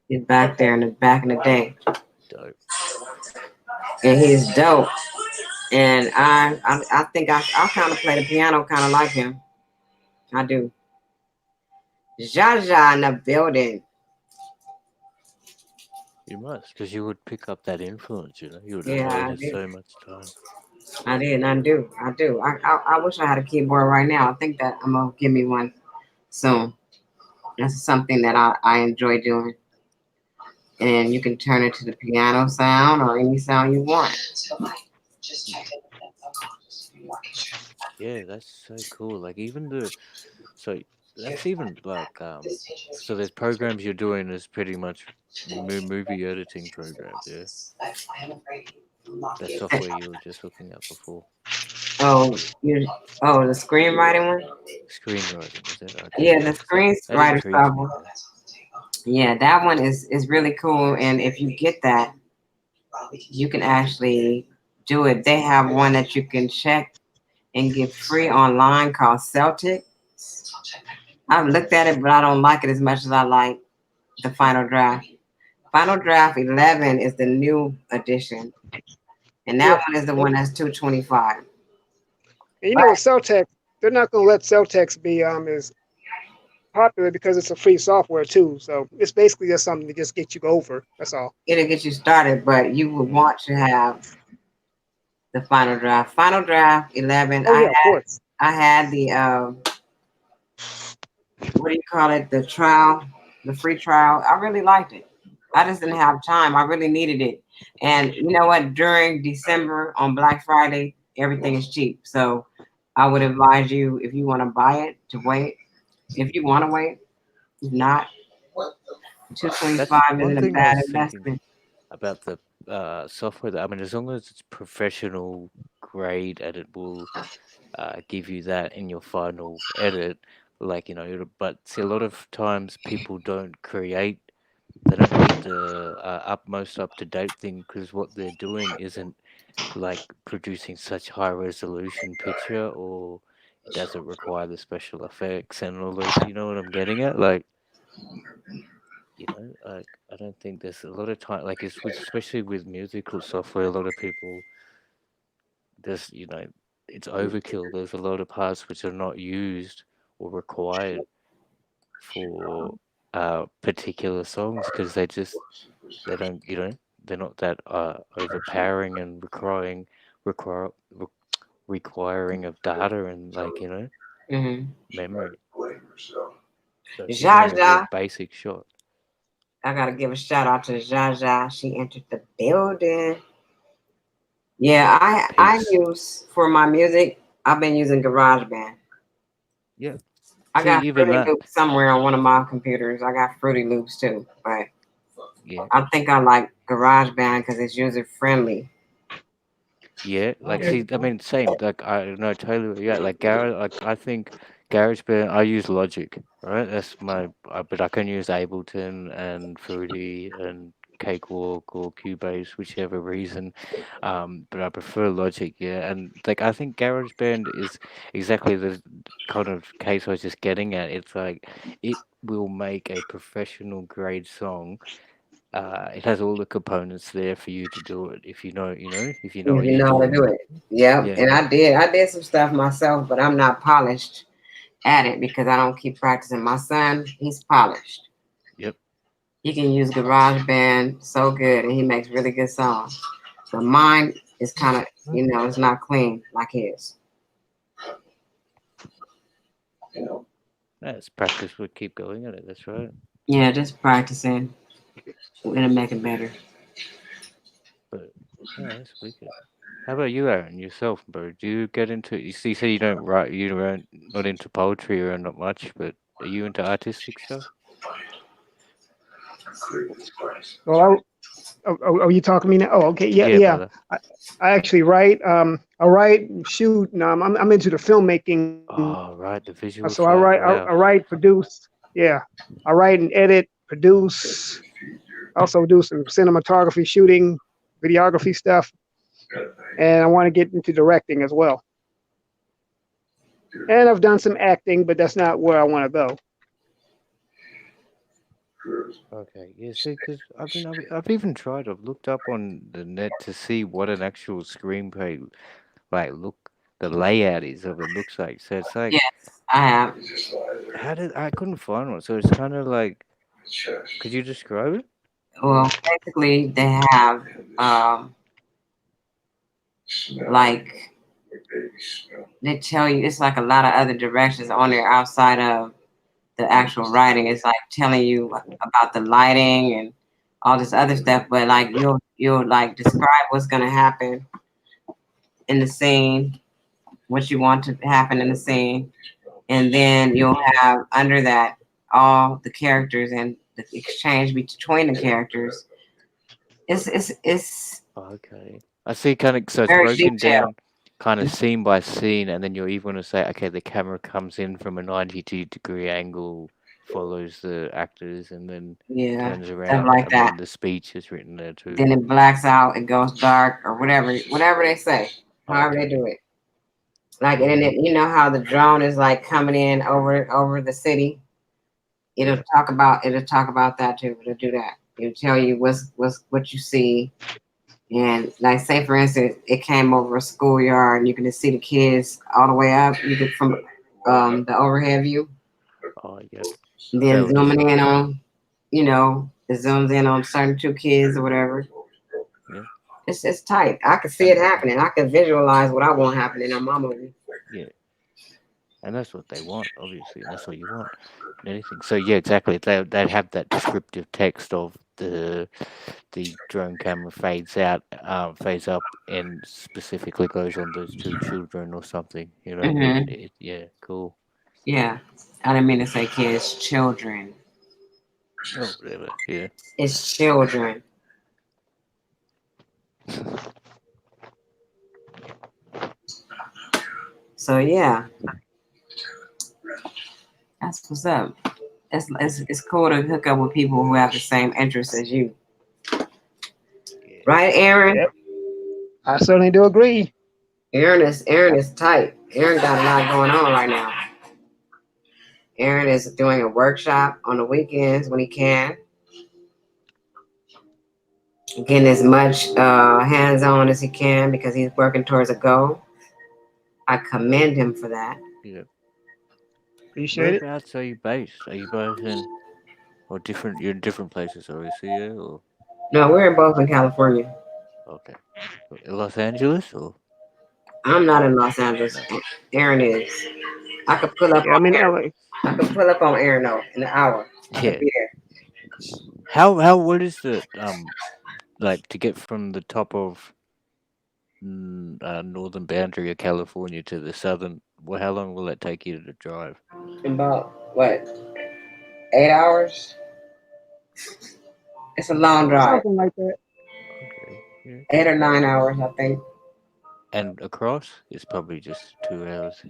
He's back there in the back in the day, dope. and he's dope. And I think I kind of play the piano, kind of like him. I do. Jaja in the building. You must, because you would pick up that influence. You would have Yeah, heard I it did. so much time. I did. I do. I do. I wish I had a keyboard right now. I think that I'm gonna give me one soon. That's something that I enjoy doing. And you can turn it to the piano sound or any sound you want. Yeah, that's so cool. Like even so that's even like so there's programs you're doing is pretty much movie editing programs. Yeah, that software you were just looking at before. Oh, you. Oh, the screenwriting one. Screenwriting, is it? Okay, Yeah, yeah, the because that screenwriter intrigues me. software. Yeah, that one is really cool. And if you get that, you can actually do it. They have one that you can check and get free online called Celtic. I've looked at it, but I don't like it as much as I like the Final Draft. Final Draft 11 is the new edition, and that Yeah. one is the one that's 225. And you But know, with Celtec, they're not going to let Celtex be as popular because it's a free software too. So it's basically just something to just get you over. That's all. it'll get you started. But you would Mm. want to have the Final Draft. Final Draft 11. Oh yeah, of course. I had the what do you call it? The trial, the free trial. I really liked it. I just didn't have time. I really needed it. And you know what? During December on Black Friday, everything is cheap. So I would advise you if you want to buy it to wait. If you want to wait, if not, That's 225 one isn't a thing I bad was thinking investment. about the software. That I mean, as long as it's professional grade and it will give you that in your final edit, like But see, a lot of times people don't create. They don't make the most up to date thing because what they're doing isn't like producing such high resolution picture, or it doesn't require the special effects and all those. You know what I'm getting at? Like, like I don't think there's a lot of time. Like it's with, especially with musical software, a lot of people there's it's overkill. There's a lot of parts which are not used or required for particular songs because they don't they're not that overpowering and require requiring of data and Mm-hmm. memory. So if you're doing a real Jaja, basic shot, I gotta give a shout out to Jaja. She entered the building. Yeah, I peace. use for my music. I've been using GarageBand. Yeah. I See, got even Fruity that. Loops somewhere on one of my computers. I got Fruity Loops too, but Yeah. I think I like GarageBand because it's user friendly. Yeah, like Yeah. see, I mean, same. Like I know totally. Yeah, like Garage. Like I think GarageBand. I use Logic, right? That's my. But I can use Ableton and Fruity and Cakewalk or Cubase, whichever reason. But I prefer Logic. Yeah, and like I think GarageBand is exactly the kind of case I was just getting at. It's like it will make a professional grade song. It has all the components there for you to do it if if you know If what you you're know how to do doing. it. Yep. Yeah. And I did some stuff myself, but I'm not polished at it because I don't keep practicing. My son, he's polished. Yep. He can use GarageBand so good and he makes really good songs. But mine is kind of, it's not clean like his. That's practice would keep going at it. That's right. Yeah, just practicing. It'll make it better. But yeah, that's wicked. How about you, Aaron? Yourself, bro? Do you get into? You say you don't write. You don't not into poetry or not much, but are you into artistic stuff? Well, are you talking to me now? Oh, okay. Yeah, Yeah, yeah. brother. I actually write. I write, shoot. I'm into the filmmaking. Oh, right, the visual So I side. write. Wow. I write, produce. Yeah, I write and edit, produce. Also do some cinematography, shooting, videography stuff, and I want to get into directing as well. And I've done some acting, but that's not where I want to go. Okay. Yeah. See, because I've even tried. I've looked up on the net to see what an actual screenplay like the layout is of it looks like. So it's like Yes, I have. how did I couldn't find one. So it's kind of like could you describe it? Well, basically, they have like they tell you it's like a lot of other directions on there outside of the actual writing. It's like telling you about the lighting and all this other stuff, but like you'll like describe what's gonna happen in the scene, what you want to happen in the scene, and then you'll have under that all the characters and the exchange between the characters. It's Okay. I see kind of so it's very broken detailed. down. kind of scene by scene, and then you're even going to say, okay, the camera comes in from a 92-degree angle, follows the actors, and then Yeah, turns stuff around, like and then that. the speech is written there too. Then it blacks out, it goes dark, or whatever they say, however Okay. they do it. Like, and then you know how the drone is like coming in over the city. It'll talk about that too. It'll do that. It'll tell you what you see. And like, say for instance, it came over a schoolyard, and you can just see the kids all the way up. You could from the overhead view. Oh yeah. And That then would just zooming in on, it zooms in on certain two kids or whatever. yeah. It's tight. I can see it happening. I can visualize what I want happening on my movie. Yeah. And that's what they want, obviously, and that's what you want in anything. So yeah, exactly. They have that descriptive text of the drone camera fades up, and specifically goes on those two children or something. Hmm. Yeah, cool. Yeah, I didn't mean to say kids, children. Oh, whatever. Yeah. It's children. So yeah, that's what's up. It's cool to hook up with people who have the same interests as you, Yeah. right, Aaron? Yep. I certainly do agree. Aaron is tight. Aaron got a lot going on right now. Aaron is doing a workshop on the weekends when he can, getting as much hands on as he can because he's working towards a goal. I commend him for that. Yeah. Appreciate it. Whereabouts are you based? Are you both in or different? You're in different places, obviously, yeah. Or No, we're both in California. okay, Los Angeles or I'm not in Los Angeles. no? Aaron is. I could pull up Yeah, I'm on in Aaron. LA. I could pull up on Aaron though in an hour. I could Yeah. be there. How what is the like to get from the top of northern boundary of California to the southern? Well, how long will that take you to drive? About what? 8 hours? It's a long drive. Something like that. Okay. Yeah. 8 or 9 hours, I think. And across, it's probably just 2 hours.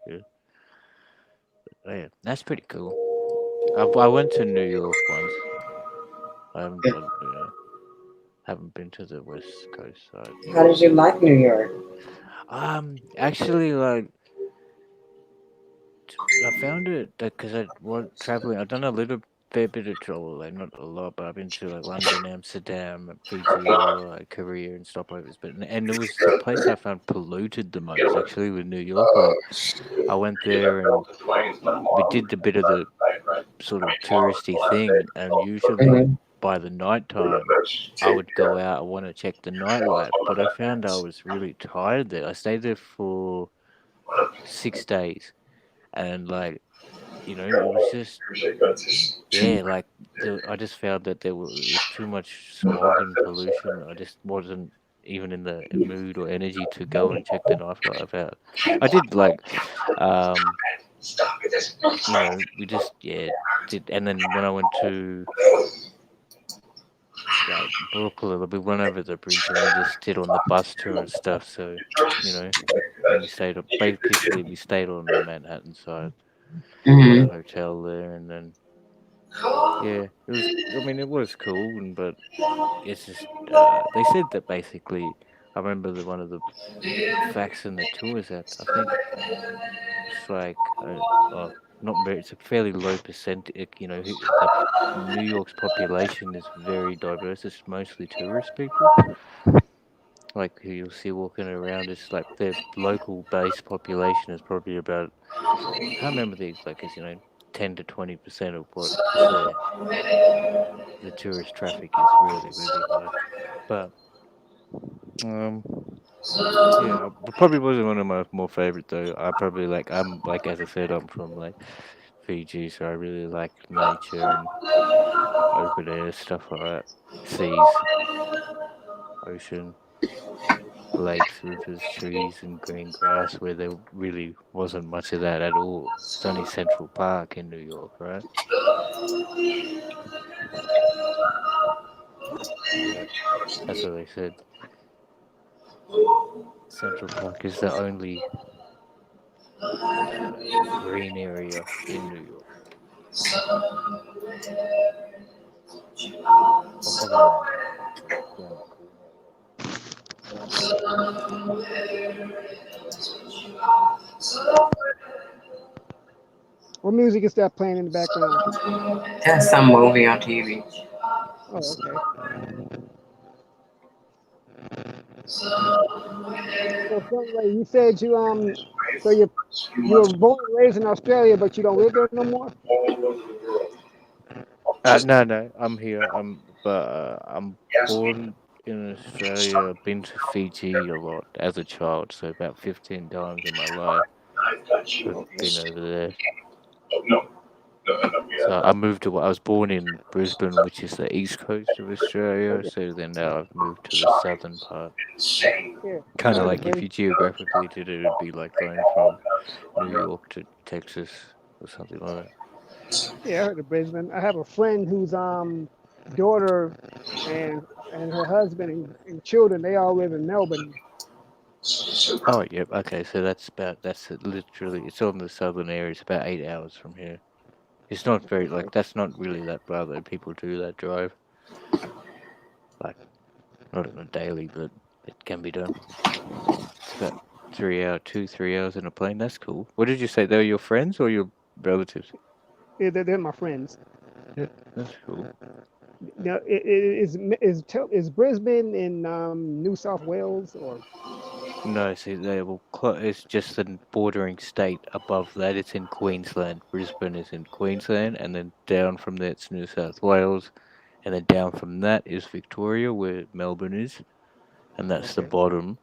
Yeah. Yeah, that's pretty cool. I went to New York once. I haven't, haven't been to the West Coast side. How did you like New York? Actually, like, I found it because I was traveling. I've done a little fair bit of travel, like not a lot, but I've been to like London, Amsterdam, Fiji, like Korea and stopovers. But and it was the place I found polluted the most actually with New York. Like I went there and we did the bit of the sort of touristy thing, and usually Hmm. by the night time I would go out. I want to check the nightlife, but I found I was really tired there. I stayed there for 6 days, and like it was just yeah, like I just found that it was too much smog and pollution. I just wasn't even in the mood or energy to go and check the nightlife out. I did like um we just did, and then when I went to like Brooklyn, we went over the bridge and we just did on the bus tour and stuff. So you know, and we stayed up. Basically, we stayed on the Manhattan side, got a Hmm. hotel there, and then yeah, it was. I mean, it was cool, but it's just they said that basically. I remember one of the facts in the tour is that I think it's like not very. It's a fairly low percent. New York's population is very diverse. It's mostly tourist people, like who you'll see walking around. It's like the local base population is probably about. I can't remember the exact. It's 10 to 20% of what is there. The tourist traffic is really really high, but um. Yeah, probably wasn't one of my more favorite though. I probably I'm like as I said, I'm from like Fiji, so I really like nature and open air stuff like that. Seas, ocean, lakes, rivers, trees, and green grass. Where there really wasn't much of that at all. It's only Central Park in New York, right? Yeah, that's what they said. Central Park is the only green area in New York. Well, probably not New York, but the only green area. What music is that playing in the background? That's some movie on TV. Oh, okay. So, anyway, you said so you were born and raised in Australia, but you don't live there no more. No, I'm here. I'm born in Australia. Been to Fiji a lot as a child, so about 15 times in my life I've been over there. No, no, So I moved to. I was born in Brisbane, which is the east coast of Australia. Yeah, So then now I've moved to the southern part. yeah. I Kind of heard the like if Brisbane. you geographically did it, it'd be like going from New York to Texas or something like that. Yeah, I heard the Brisbane. I have a friend whose daughter and her husband and children, they all live in Melbourne. Oh, yep. Okay, so that's literally it's on the southern area. It's about 8 hours from here. It's not very Okay. like that's not really that far that people do that drive. Like not on a daily, but it can be done. It's about 3 hours in a plane. That's cool. What did you say? They were your friends or your relatives? Yeah, they're my friends. Yeah, that's cool. Now, is Brisbane in New South Wales or? No, see, it's just the bordering state above that. It's in Queensland. Brisbane is in Queensland, and then down from there it's New South Wales, and then down from that is Victoria, where Melbourne is, and that's the Okay. bottom.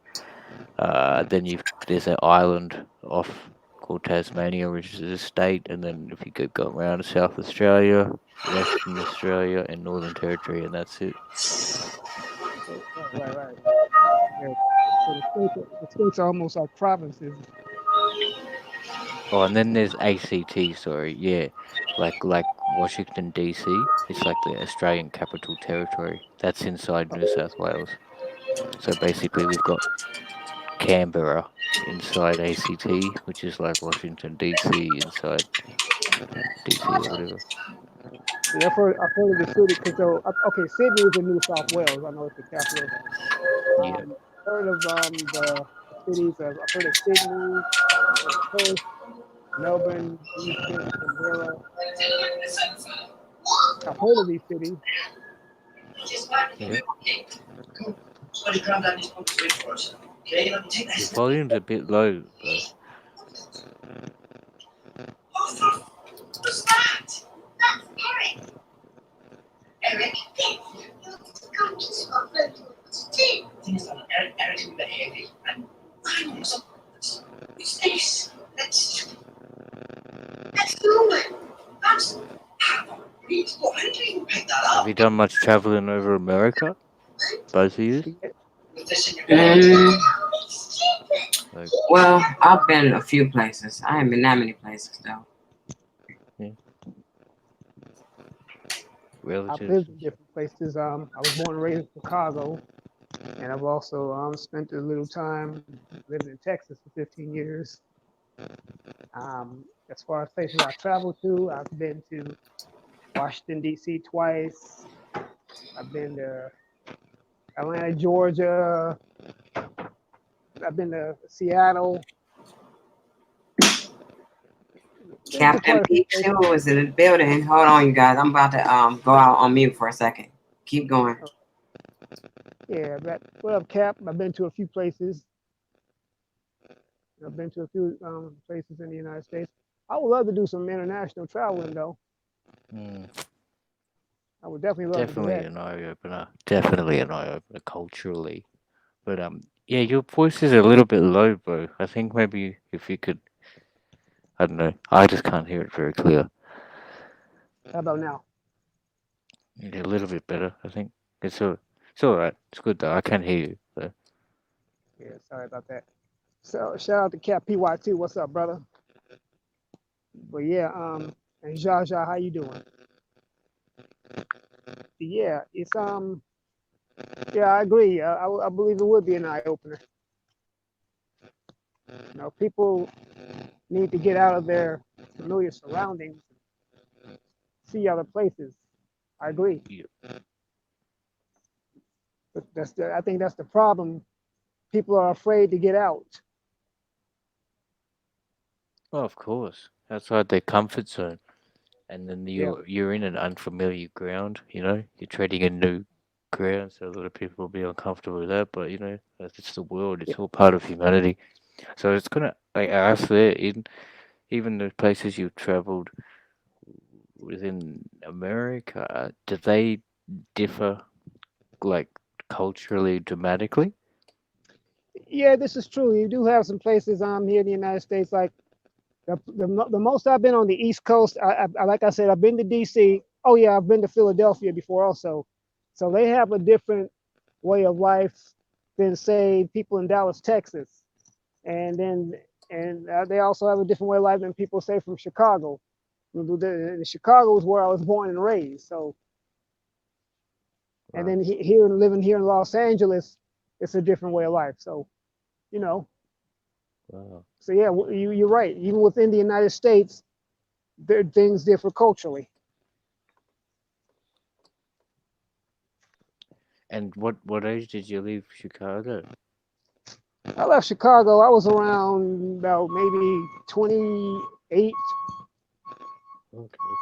Then there's an island off called Tasmania, which is a state, and then if you go around to South Australia, Western Australia, and Northern Territory, and that's it. Okay. Right. Yeah. So the states are almost like provinces. Oh, and then there's ACT. Sorry, yeah, like Washington DC. It's like the Australian Capital Territory. That's inside New South Wales. So basically, we've got Canberra inside ACT, which is like Washington DC inside DC or whatever. Yeah, I've heard of the city because okay, Sydney is in New South Wales. I know it's the capital. Yeah. Heard of the cities of I've heard of Sydney, Perth, Melbourne, Houston, Canberra. I've heard of these cities. Yeah. Your volume's a bit low, bro. Have you done much traveling over America? Both of you? Mm, Like, well, I've been a few places. I haven't been that many places though. yeah, I've relatives lived in and stuff. different places. I was born and raised in Chicago, and I've also spent a little time living in Texas for 15 years. As far as places I traveled to, I've been to Washington D.C. twice. I've been to Atlanta, Georgia. I've been to Seattle. Been to Captain quite a few places. P2 is in the building. Hold on, you guys. I'm about to go out on mute for a second. Keep going. Yeah, what up, Cap? I've been to a few places. I've been to a few places in the United States. I would love to do some international traveling, though. Mm, I would definitely love to do definitely that. an eye opener. Definitely an eye opener culturally. But yeah, your voice is a little bit low, bro. I think maybe if you could, I don't know. I just can't hear it very clear. How about now? Yeah, a little bit better, I think. It's all right. It's good though. I can hear you. So. Yeah, sorry about that. So shout out to Cap PY2. What's up, brother? But yeah, and Jaja, how you doing? Yeah, yeah, I agree. I believe it would be an eye opener. People need to get out of their familiar surroundings, see other places. I agree, Yeah. but I think that's the problem. People are afraid to get out. Well, of course, outside their comfort zone, and then Yeah, you're in an unfamiliar ground. You're treading in new ground, so a lot of people will be uncomfortable with that. But it's the world. yeah, It's all part of humanity. So it's gonna like ask there in even the places you've traveled within America. Do they differ like culturally dramatically? yeah. This is true. You do have some places here in the United States, like the most I've been on the East Coast. Like I said, I've been to D.C. Oh yeah, I've been to Philadelphia before also. So they have a different way of life than say people in Dallas, Texas, and then and they also have a different way of life than people say from Chicago. Chicago is where I was born and raised. So and Right. then here living here in Los Angeles, it's a different way of life. So you know, Wow. so yeah, you're right. Even within the United States, things differ culturally. And what age did you leave Chicago? I left Chicago. I was around about maybe 28. Okay.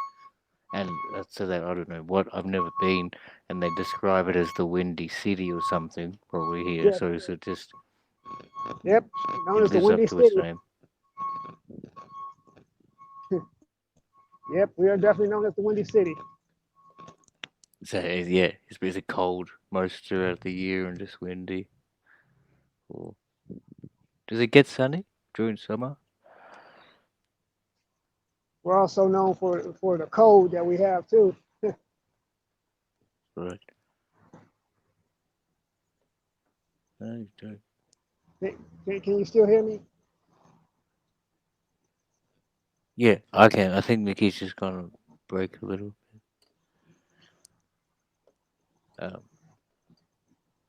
And so that I don't know what I've never been, and they describe it as the Windy City or something probably here. Yes, So is it just yep, known it as the lives up Windy to its City. name? Yep, we are definitely known as the Windy City. So yeah, is it cold most throughout the year and just windy? Or does it get sunny during summer? We're also known for the code that we have too. Right. Okay. Can you still hear me? Yeah, I can. I think Nikki's just gonna break a little. Um,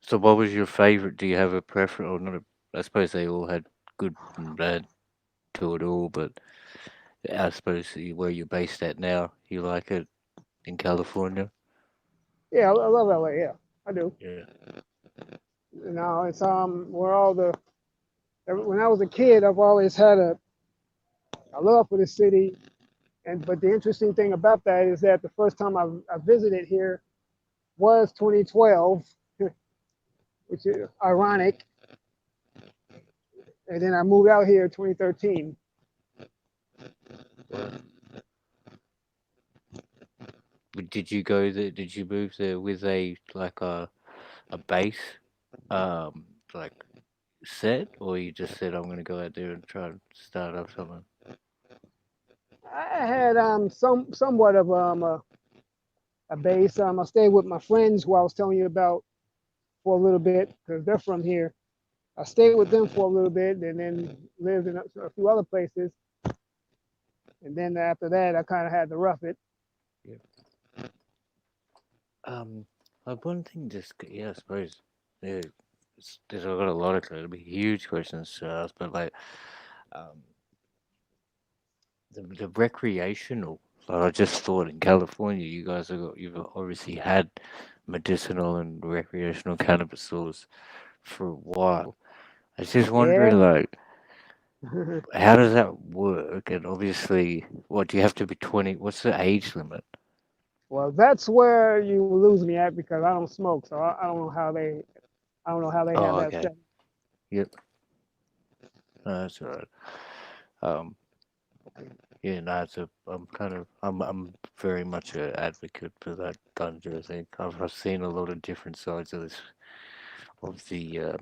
so what was your favorite? Do you have a preference or not? I suppose they all had good and bad to it all, but I suppose where you're based at now, you like it in California. Yeah, I love LA. Yeah, I do. Yeah. It's where all the when I was a kid, I've always had a love for the city. And but the interesting thing about that is that the first time I visited here was 2012, which is ironic. And then I moved out here in 2013. Well, did you go there? Did you move there with a base, um, like set, or you just said I'm gonna go out there and try and start up something? I had somewhat of a base. I stayed with my friends who I was telling you about for a little bit because they're from here. I stayed with them for a little bit and then lived in a few other places. And then after that, I kind of had to rough it. Yeah. One thing, yeah, I suppose. Yeah, there's I've got a lot of it'll be huge questions to ask, but like, um, the recreational. Like I just thought in California, you've obviously had medicinal and recreational cannabis stores for a while. I was just Yeah. wondering, like, how does that work? And obviously, what do you have to be 20? What's the age limit? Well, that's where you lose me at because I don't smoke, so I don't know how they have Oh, that okay. set. Yep. No, that's all right. Um, yeah, no, I'm very much an advocate for that ganja. I think I've seen a lot of different sides of the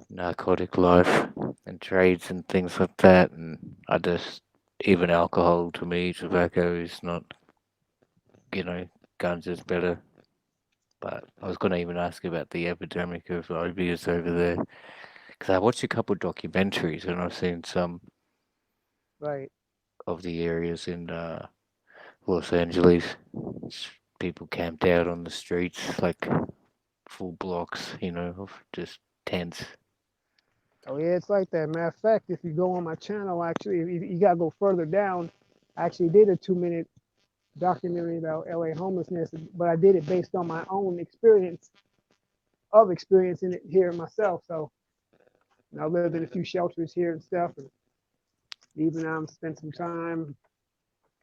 narcotic life and trades and things like that, and I just even alcohol to me, tobacco is not, you know, ganja's better. But I was going to even ask about the epidemic of opiates over there because I watched a couple of documentaries and I've seen some Right. of the areas in Los Angeles. People camped out on the streets, like full blocks, of just tents. Oh yeah, it's like that. Matter of fact, if you go on my channel, actually, you gotta go further down. I actually did a 2 minute documentary about LA homelessness, but I did it based on my own experience of experiencing it here myself. So I lived in a few shelters here and stuff, and even spent some time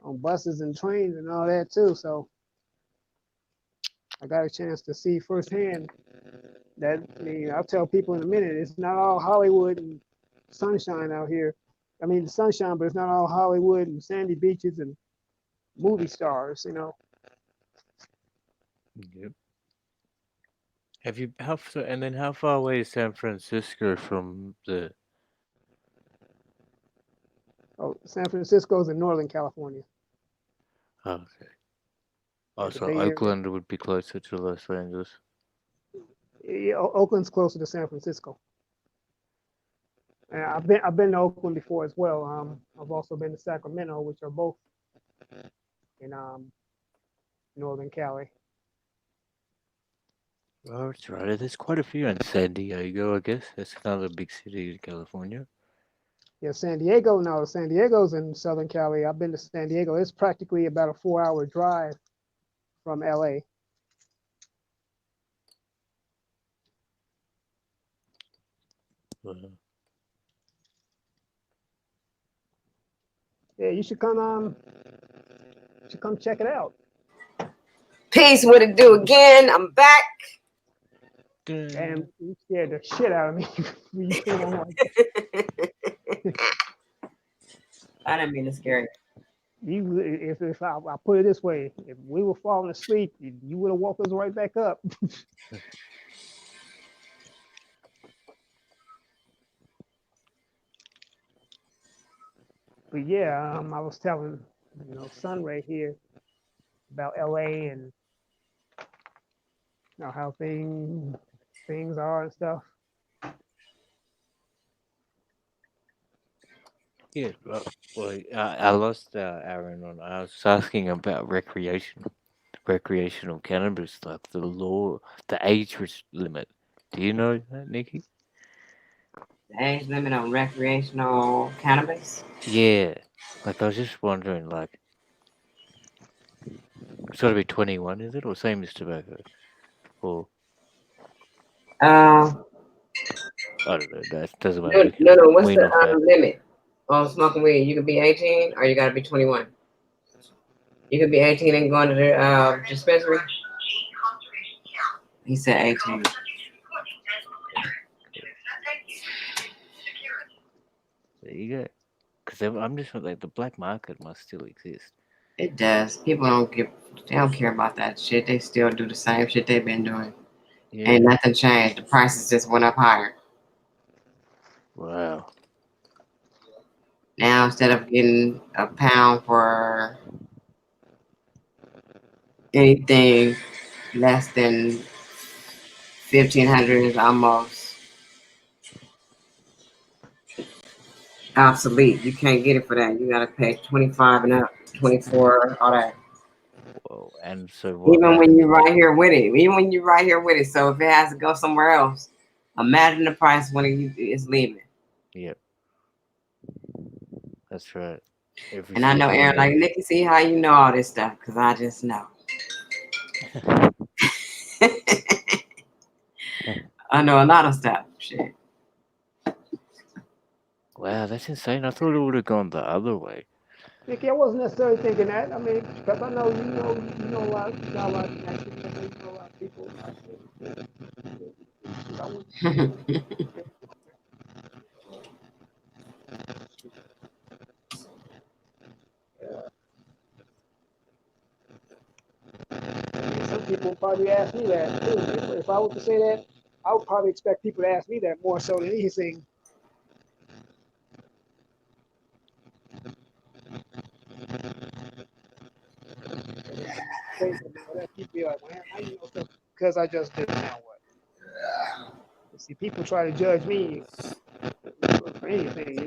on buses and trains and all that too. So I got a chance to see firsthand that. I mean, I'll tell people in a minute, it's not all Hollywood and sunshine out here. I mean, the sunshine, but it's not all Hollywood and sandy beaches and movie stars, you know. Yep. Have you and then how far away is San Francisco from the? Oh, San Francisco's in Northern California, Oh, okay. yeah, Oh, the so Bay Area. Oakland would be closer to Los Angeles. Yeah, Oakland's closer to San Francisco. And I've been to Oakland before as well. I've also been to Sacramento, which are both in Northern Cali. Oh, that's right. There's quite a few in San Diego, I guess. That's another big city in California. Yeah, San Diego. No, San Diego's in Southern Cali. I've been to San Diego. It's practically about a 4 hour drive from LA. Uh, Yeah, you should come check it out. Peace, what it do again? I'm back. And you scared the shit out of me when you came on like I didn't mean to scare you. you. If I put it this way, if we were falling asleep, you would have woke us right back up. But yeah, I was telling Sunray here about LA and how things are and stuff. Yeah, well, I lost Aaron on. I was asking about recreational cannabis, like the law, the limit. Do you know that, Nikki? The age limit on recreational cannabis. Yeah, like I was just wondering, like it's got to be 21, is it, or same as tobacco, or Uh, I don't know. That doesn't matter. no, We no, can no. What's wean the off that. limit on smoking weed? You could be 18 or you gotta be 21. You could be 18 and going to the dispensary. He said 18. There you go. Because I'm just like the black market must still exist. It does. People they don't care about that shit. They still do the same shit they've been doing. Yeah. Ain't nothing changed. The prices just went up higher. Wow. Now instead of getting a pound for anything less than 1,500 is almost obsolete. You can't get it for that. You gotta pay 25 and up, 24, all that. Whoa. And so what Even when happens? you're right here with it. Even when you're right here with it. So if it has to go somewhere else, imagine the price when it's leaving. Yep. That's right. Every And I know single Aaron, like one. Nicki C, how you know all this stuff? Because I just know. I know a lot of stuff. Shit. Wow, that's insane. I thought it would have gone the other way. Nicky, I wasn't necessarily thinking that. I mean, because I know you know a lot, you got a lot of connections. I know you know a lot of people. Some people probably ask me that too. If I was to say that, I would probably expect people to ask me that more so than anything. People be like, man, how you know stuff? Because I just did it. Now what? See, people try to judge me for anything.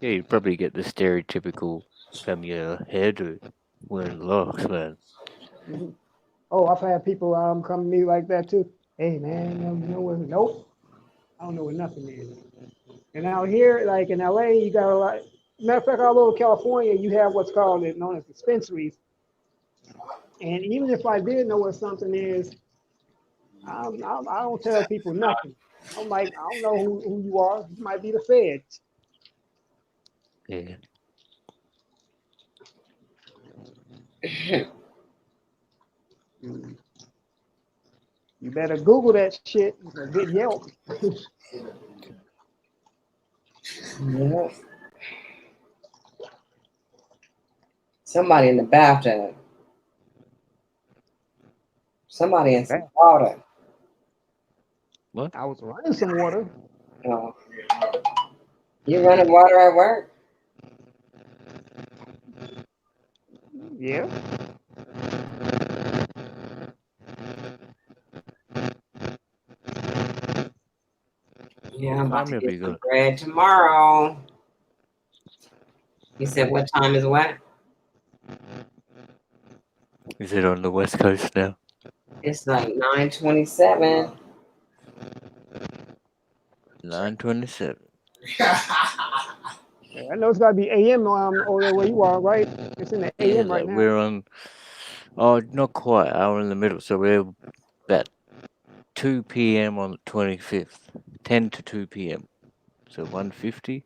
Yeah, you'd probably get the stereotypical familiar hairdo wearing locks, man. Mm-hmm. Oh, I've had people come to me like that too. Hey man, nope. I don't know what nothing is. And out here, like in LA, you got a lot. Matter of fact, all over California, you have what's called known as dispensaries. And even if I did know what something is, I don't tell people nothing. I'm like, I don't know who you are. You might be the feds. Yeah. You better Google that shit or get Yelp. Yeah. Somebody in the bathtub. Somebody in some water. What? I was running some water. Oh. You running water at work? Yeah. Yeah, I'm about Time to will get be some good. bread tomorrow. You said what time is what? Is it on the West Coast now? It's like 9:27. 9:27. I know it's got to be AM over there where you are, right? It's in the Yeah, AM right now. we're on. Oh, not quite. Hour in the middle. So we're about 2 p.m. on the 25th. 10 to 2 p.m. So 1:50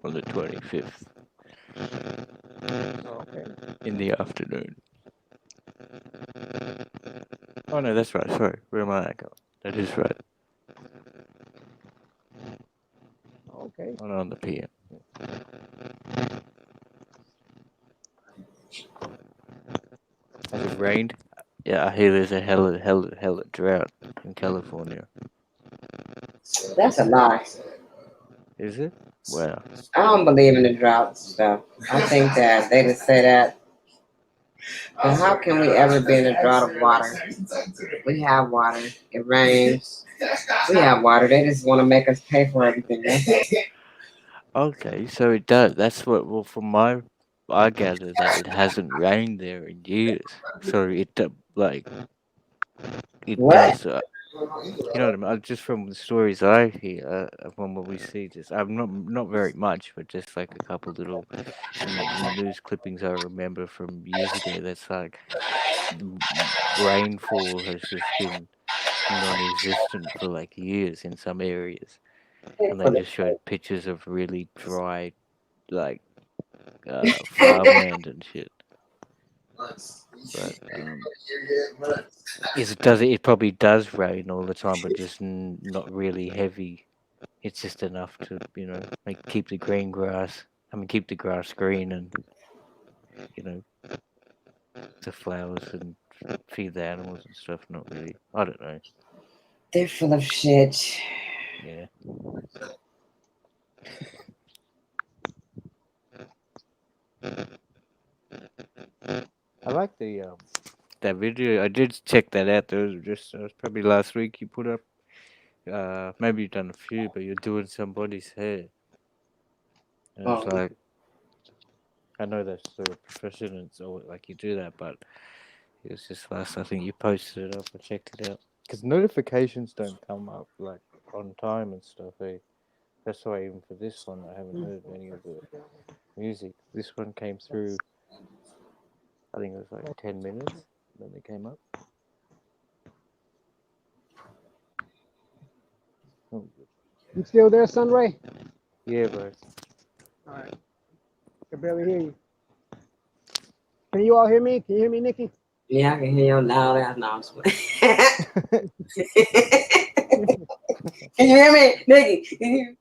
on the 25th Okay. in the afternoon. Oh no, that's right. Sorry, where am I going? That is right. Okay. Not on the PM. Has it rained? Yeah, I hear there's a hella drought in California. That's a lie. Is it? Wow. I don't believe in the drought stuff. I think that they just say that. But how can we ever be in a drought of water? We have water. It rains. We have water. They just want to make us pay for everything. Okay, so it does. That's what. Well, I gather that it hasn't rained there in years. So it What? does. You know what I mean? Just from the stories I hear, from what we see, just I'm not very much, but just like a couple little news clippings I remember from years ago. That's like the rainfall has just been non-existent for like years in some areas, and they just showed pictures of really dry, like farmland and shit. But it probably does rain all the time, but just not really heavy. It's just enough to keep the green grass. I mean, keep the grass green and you know the flowers and feed the animals and stuff. Not really. I don't know. They're full of shit. Yeah. I like that video. I did check that out. There was probably last week you put up. Maybe you've done a few, but you're doing somebody's hair. And it's Oh, like, I know that's sort of profession and so like you do that, but it was just last. I think you posted it up. I checked it out because notifications don't come up like on time and stuff. Eh? That's why even for this one, I haven't heard any of the music. This one came through. I think it was like 10 minutes. Then it came up. Oh, You still there, Sunray? yeah, bro. All right. I can barely hear you. Can you all hear me? Can you hear me, Nikki? yeah, I can hear your loud ass announcement. Can you hear me, Nikki?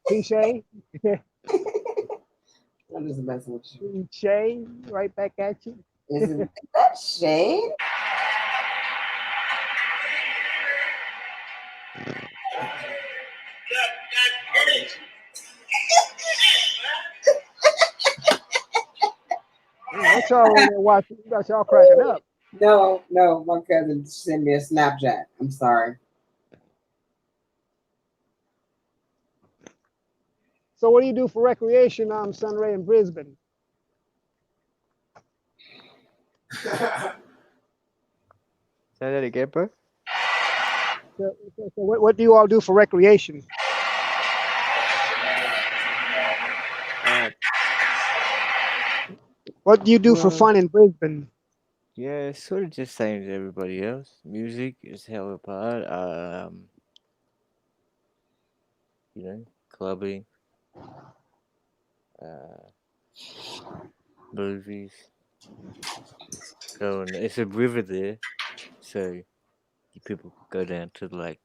Touche. I'm just messing with you. Touche. Right back at you. Is that shade? What y'all over there watching? You got y'all cracking up. No, my cousin sent me a Snapchat. I'm sorry. So what do you do for recreation, Sunray in Brisbane? Say that again, bro. So what do you all do for recreation? Uh, What do you do for well, fun in Brisbane? yeah, it's sort of just same as everybody else. Music is hell apart. Clubbing, uh, movies. Going. It's a river there, so people go down to like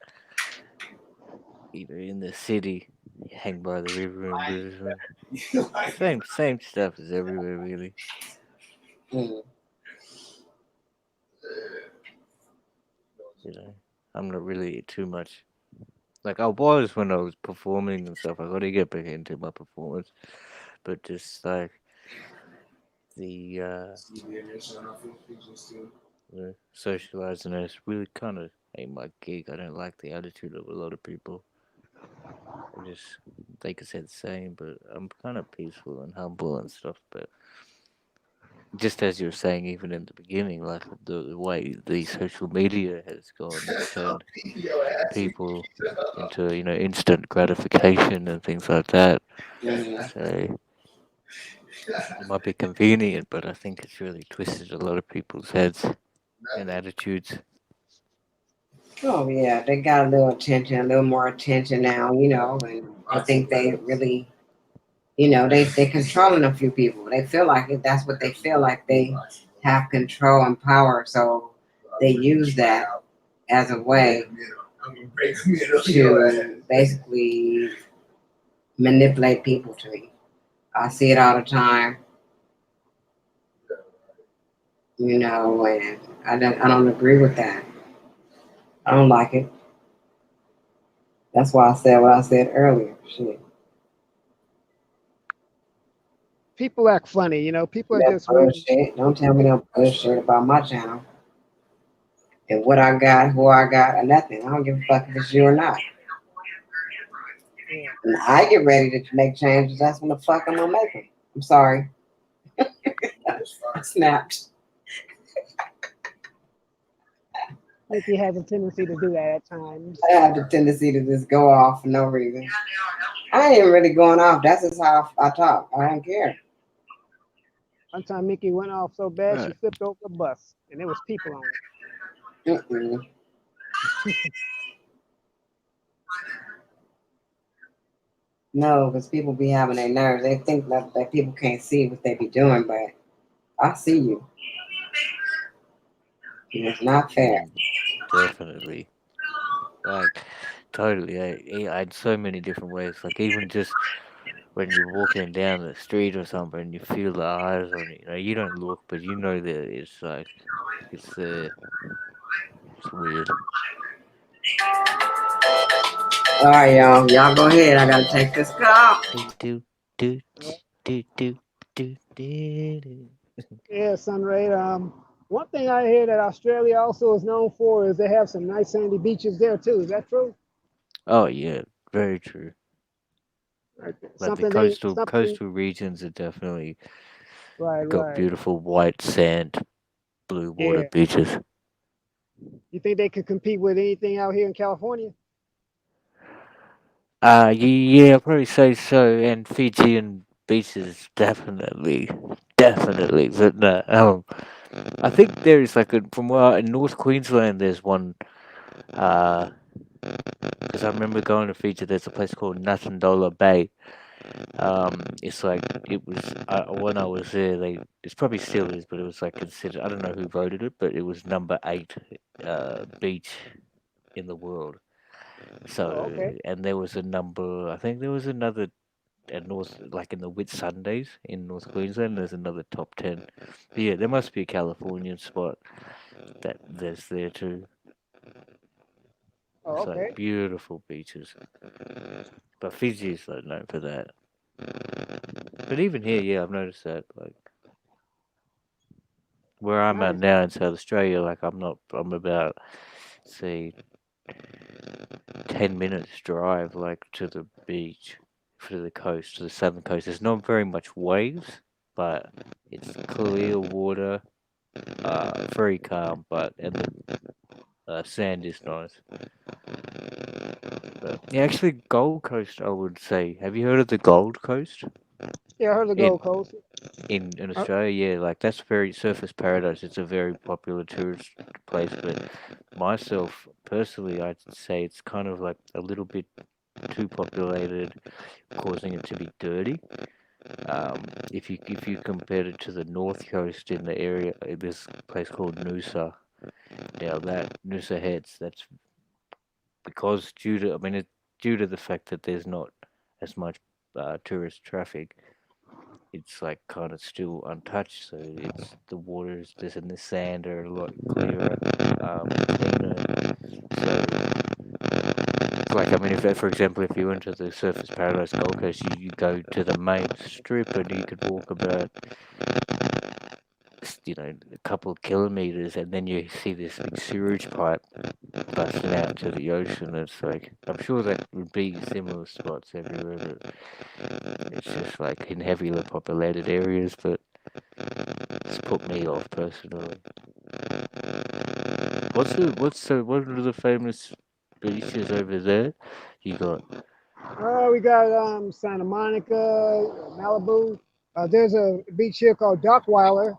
either in the city, hang by the river in Brisbane. Same stuff as everywhere, really. Mm. You know, I'm not really too much. Like I was when I was performing and stuff. I got to get back into my performance, but just like the socializing is really kind of ain't my gig. I don't like the attitude of a lot of people. I just they could say the same, but I'm kind of peaceful and humble and stuff. But just as you were saying, even in the beginning, like the way the social media has gone, it's turned people into instant gratification and things like that. Mm. So it might be convenient, but I think it's really twisted a lot of people's heads and attitudes. Oh yeah, they got a little attention, a little more attention now, and I think they really, they controlling a few people. They feel like it. That's what they feel like. They have control and power, so they use that as a way to basically manipulate people to me. I see it all the time, and I don't agree with that. I don't like it. That's why I said what I said earlier. Shit. People act funny, people are That just really bullshit. Don't tell me no bullshit about my channel and what I got, who I got, or nothing. I don't give a fuck if it's you or not. yeah. When I get ready to make changes, that's when the fuck I'm gonna make them. I'm sorry. I snapped. Nikki has a tendency to do that at times. I have the tendency to just go off for no reason. I ain't really going off. That's just how I talk. I don't care. One time Mickey went off so bad she Right. flipped over the bus and there was people on Mm-mm. No, because people be having their nerves. They think that people can't see what they be doing, but I see you. And it's not fair. Mm, definitely. Like, totally. I had so many different ways. Like, even just when you're walking down the street or something and you feel the eyes on you, you don't look, but you know that it's like, it's there. It's weird. All right, y'all. Y'all go ahead. I gotta take this call. Do, do, do, her. do, do, do, do, do. Yeah, Sunray. One thing I hear that Australia also is known for is they have some nice sandy beaches there too. Is that true? Oh, yeah. Very true. Right. Like the Something. coastal regions are definitely Right, got right. beautiful white sand, blue water Yeah. beaches. You think they could compete with anything out here in California? Yeah, I'd probably say so. And Fijian beaches, definitely. But no, I think there is like from in North Queensland, there's one. Because I remember going to Fiji. There's a place called Natandola Bay. It's like it was when I was there. It's probably still is, but it was like considered. I don't know who voted it, but it was number 8 beach in the world. Oh, okay. So, and there was a number. I think there was another at North, like in the Whitsundays in North Queensland. There's another top 10. But yeah, there must be a Californian spot that there's there too. Oh, It's okay. like beautiful beaches, but Fiji is like known for that. But even here, yeah, I've noticed that. Like where I'm at Nice. now in South Australia, like I'm not. I'm about say 10 minutes drive, like to the beach, to the coast, to the southern coast. There's not very much waves, but it's clear water, very calm, but and the sand is nice. Yeah, actually, Gold Coast, I would say. Have you heard of the Gold Coast Yeah, I heard the in Gold Coast. in Uh, Australia? Yeah, like that's very surface paradise. It's a very popular tourist place. But myself personally, I'd say it's kind of like a little bit too populated, causing it to be dirty. If you compared it to the North Coast in the area, this place called Noosa. Now that Noosa Heads, that's because due to I mean it due to the fact that there's not as much tourist traffic, it's like kind of still untouched. So it's the waters, this and the sand are a lot clearer, cleaner. So it's like I mean, if for example, if you went to the Surface Paradise Gold Coast, you go to the main strip and you could walk about a couple of kilometers, and then you see this big sewage pipe busting out into the ocean. It's like I'm sure that would be similar spots everywhere, but it's just like in heavily populated areas. But it's put me off personally. What are the famous beaches over there? You got we got Santa Monica, Malibu. There's a beach here called Dockweiler.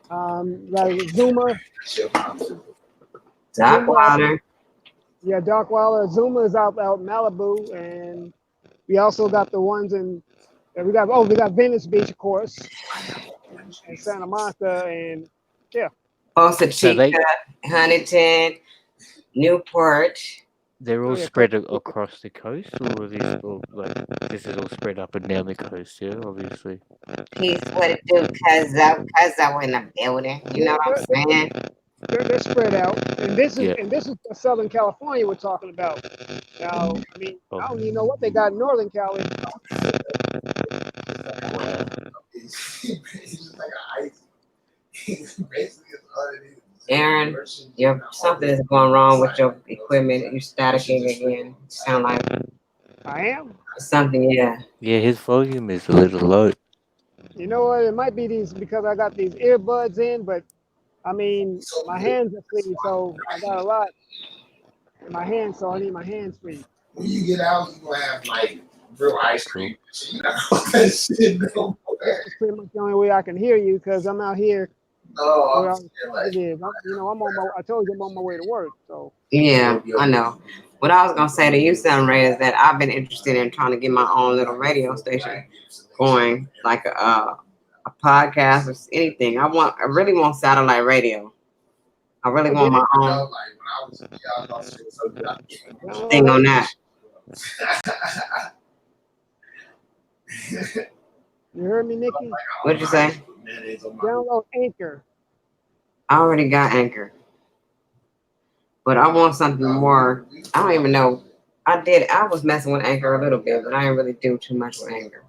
Like Zuma, Dock Zuma. water. Yeah, Dockweiler. Zuma is out Malibu, and we also got the ones in. We got Venice Beach, of course, and Santa Monica, and yeah. Costa so Chica, Huntington, Newport. they're Oh all yeah, spread across the coast, or are these all like this is all spread up and down the coast? Yeah, obviously. Peace, what it do, cuz I in the building. You know what I'm saying? they're spread out, Yeah. and this is Southern California we're talking about. Now, I mean, Oh, I don't even know what they got in Northern Cali. wow. Aaron, something is going wrong with your equipment. You're staticking again. Sound like I am. something, yeah. Yeah, his volume is a little low. You know what? It might be these because I got these earbuds in, but I mean, my hands are free, so I got a lot in my hands, so I need my hands free. When you get out, you gonna have like real ice Cool. cream. So you not gonna that shit no more. That's pretty much the only way I can hear you because I'm out here Oh, where I'm saying like it is. I'm on my. I told you I'm on my way to work, so. Yeah, I know. What I was gonna say to you, Son Ray, is that I've been interested in trying to get my own little radio station going, like a podcast or anything. I really want satellite radio. I really I want get my it. own like when I was I thought shit was so good. thing on that. You heard me, Nikki? What'd you say? Download Anchor. I already got Anchor, but I want something more. I don't even know. I was messing with Anchor a little bit, but I didn't really do too much with Anchor.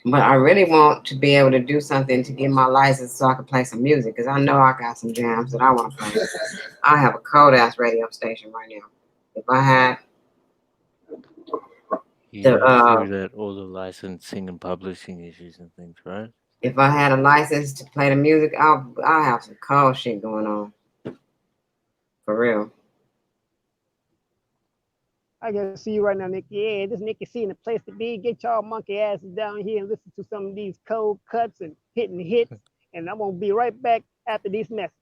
But I really want to be able to do something to get my license so I can play some music because I know I got some jams that I want to play. I have a cold ass radio station right now. If I had You the know, through that all the licensing and publishing issues and things, right? if I had a license to play the music, I'll have some cold shit going on. For real. I can see you right now, Nikki. Yeah, this Nikki C in the place to be. Get y'all monkey asses down here and listen to some of these cold cuts and hitting hits. And I'm gonna be right back after these messages.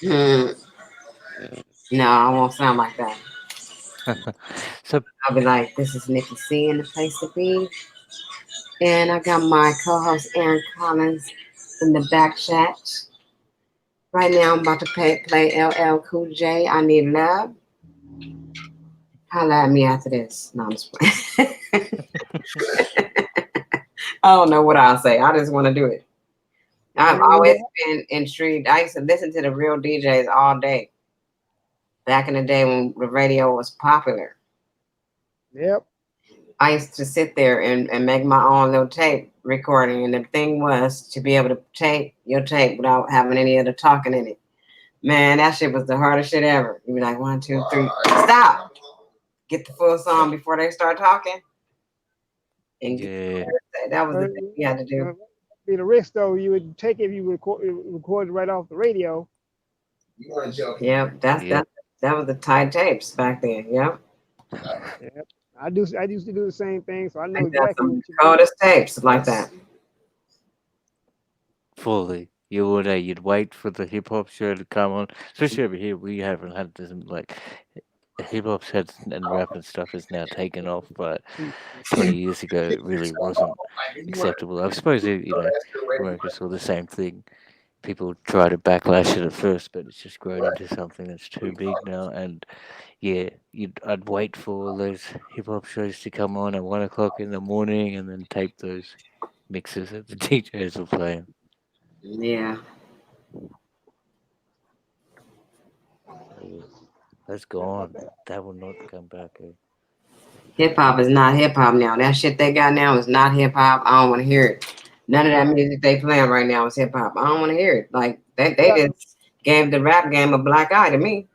Hmm. No, I won't sound like that. So I'll be like, this is Nicki C in the place to be. And I got my co-host Aaron Collins in the back chat. Right now I'm about to play LL Cool J. I Need Love. Holla at me after this. No, I'm just playing. I don't know what I'll say. I just want to do it. I've always been intrigued. I used to listen to the real DJs all day. Back in the day when the radio was popular. Yep. I used to sit there and make my own little tape recording. And the thing was to be able to tape your tape without having any other talking in it. Man, that shit was the hardest shit ever. You'd be like, 1, 2, 3, stop. Get the full song before they start talking. And yeah, that was the thing you had to do. Be the risk though. You would take it if you record it right off the radio. Yeah, that's yeah. That was the tight tapes back then. Yep. Yep. I used to do the same thing, so I I know got exactly some what you mean. coldest tapes like that. Fully. You would you'd wait for the hip hop show to come on. Especially over here, we haven't had this like hip hop sets and rap and stuff is now taken off, but 20 years ago it really wasn't acceptable. I suppose America saw the same thing. People try to backlash it at first, but it's just grown into something that's too big now. And yeah, I'd wait for all those hip hop shows to come on at 1 o'clock in the morning, and then tape those mixes that the DJs were playing. Yeah. Yeah, that's gone. That will not come back. Hip hop is not hip hop now. That shit they got now is not hip hop. I don't want to hear it. None of that music they playing right now is hip hop. I don't want to hear it. Like they Got, just gave the rap game a black eye to me.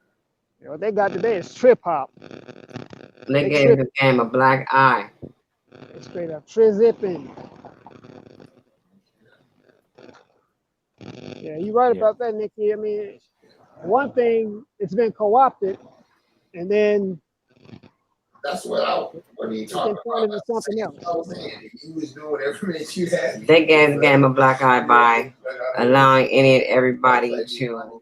what they got today is trip hop. They They gave trip the game a black eye. straight up zipping. Yeah, you're right Yep. about that, Nikki. I mean, one thing it's been co-opted, and then That's what he it's been talking turned about. into That's the something same thing else. I was saying. He was doing whatever makes you happy. They gave the game a black eye by allowing any and everybody to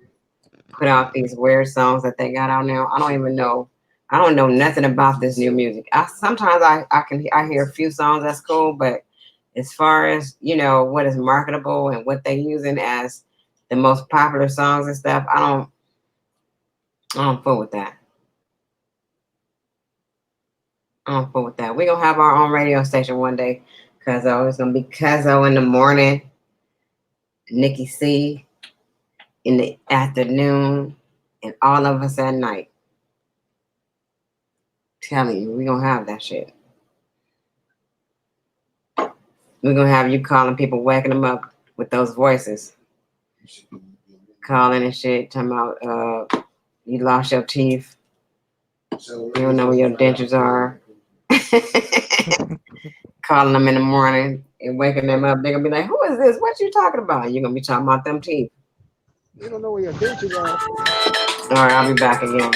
put out these weird songs that they got out now. I don't even know. I don't know nothing about this new music. Sometimes I hear a few songs that's cool, but as far as what is marketable and what they're using as the most popular songs and stuff, I don't fool with that. I don't fool with that. We're gonna have our own radio station one day. Cuzzo. It's gonna be Cuzzo in the morning, Nicki C in the afternoon, and all of us at night. Telling you, we're gonna have that shit. We're gonna have you calling people, waking them up with those voices. Calling and shit, talking about you lost your teeth. You don't know where your dentures are. Calling them in the morning and waking them up. They're gonna be like, who is this? What you talking about? You're gonna be talking about them teeth. You don't know where your dentures are. All right, I'll be back again.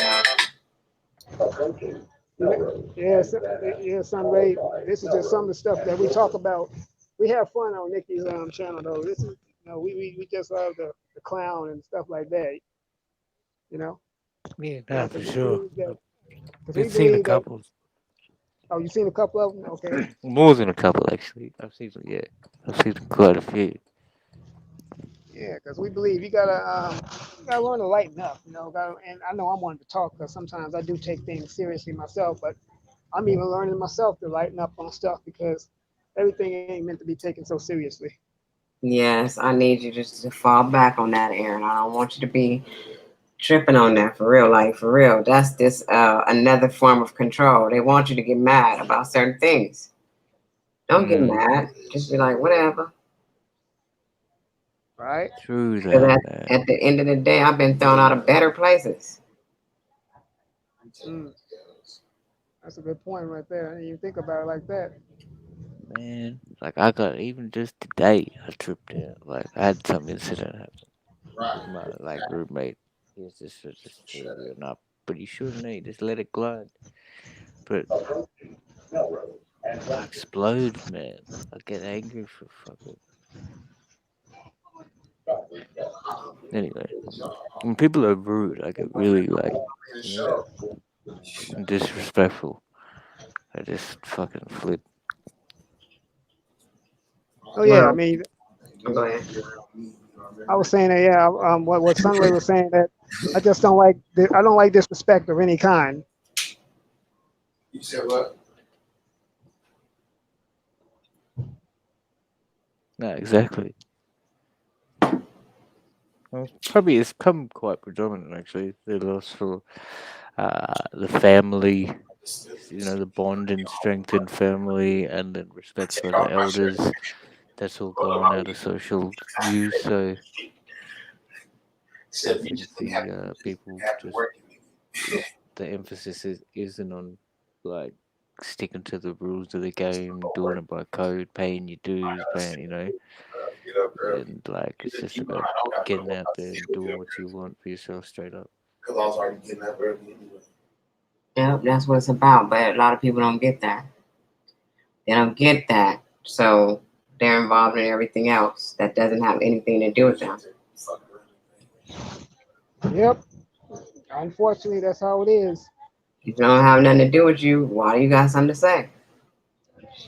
Yeah, Sunray. This is just some of the stuff that we talk about. We have fun on Nikki's channel though. This is we just love the clown and stuff like that. You know, Yeah, yeah, nah, for sure. because we I've seen a believe that. couple, Oh, you seen a couple of them? Okay. more than a couple actually. I've seen quite a few. Yeah, because we believe you gotta learn to lighten up. And I know I'm one to talk because sometimes I do take things seriously myself, but I'm even learning myself to lighten up on stuff because everything ain't meant to be taken so seriously. Yes, I need you just to fall back on that, Aaron. I don't want you to be tripping on that for real. Like for real, that's this another form of control. They want you to get mad about certain things. Don't get Mm, mad. Just be like, whatever. Right? true Because that, man. at the end of the day, I've been thrown out of better places. Mm, that's a good point right there. I didn't even think about it like that. Man, like I got even just today, I tripped out. Like I had some incident happen with my like roommate. He was just for real, not, but you shouldn't. Just let it glide. But I explode, man. I get angry for fucking. Anyway, when people are rude, I get really like, you know, disrespectful. I just fucking flip. Oh yeah, I Well, mean, go ahead. I was saying that yeah, what Sunray was saying that I just don't like I don't like disrespect of any kind. You said what? No, exactly. Well, probably it's become quite predominant actually. The loss for the family, the bond and strength in family, and then respect for the elders. That's all gone out of social use. So I think the people just the emphasis isn't on like sticking to the rules of the game, doing it by code, paying your dues, and like it's just about getting out there and doing what you want for yourself straight up. because I was already getting up early anyway. Yep, that's what it's about. But a lot of people don't get that. They don't get that. So they're involved in everything else that doesn't have anything to do with them. Fuck around. Yep. Unfortunately, that's how it is. If it don't have nothing to do with you, why do you got something to say?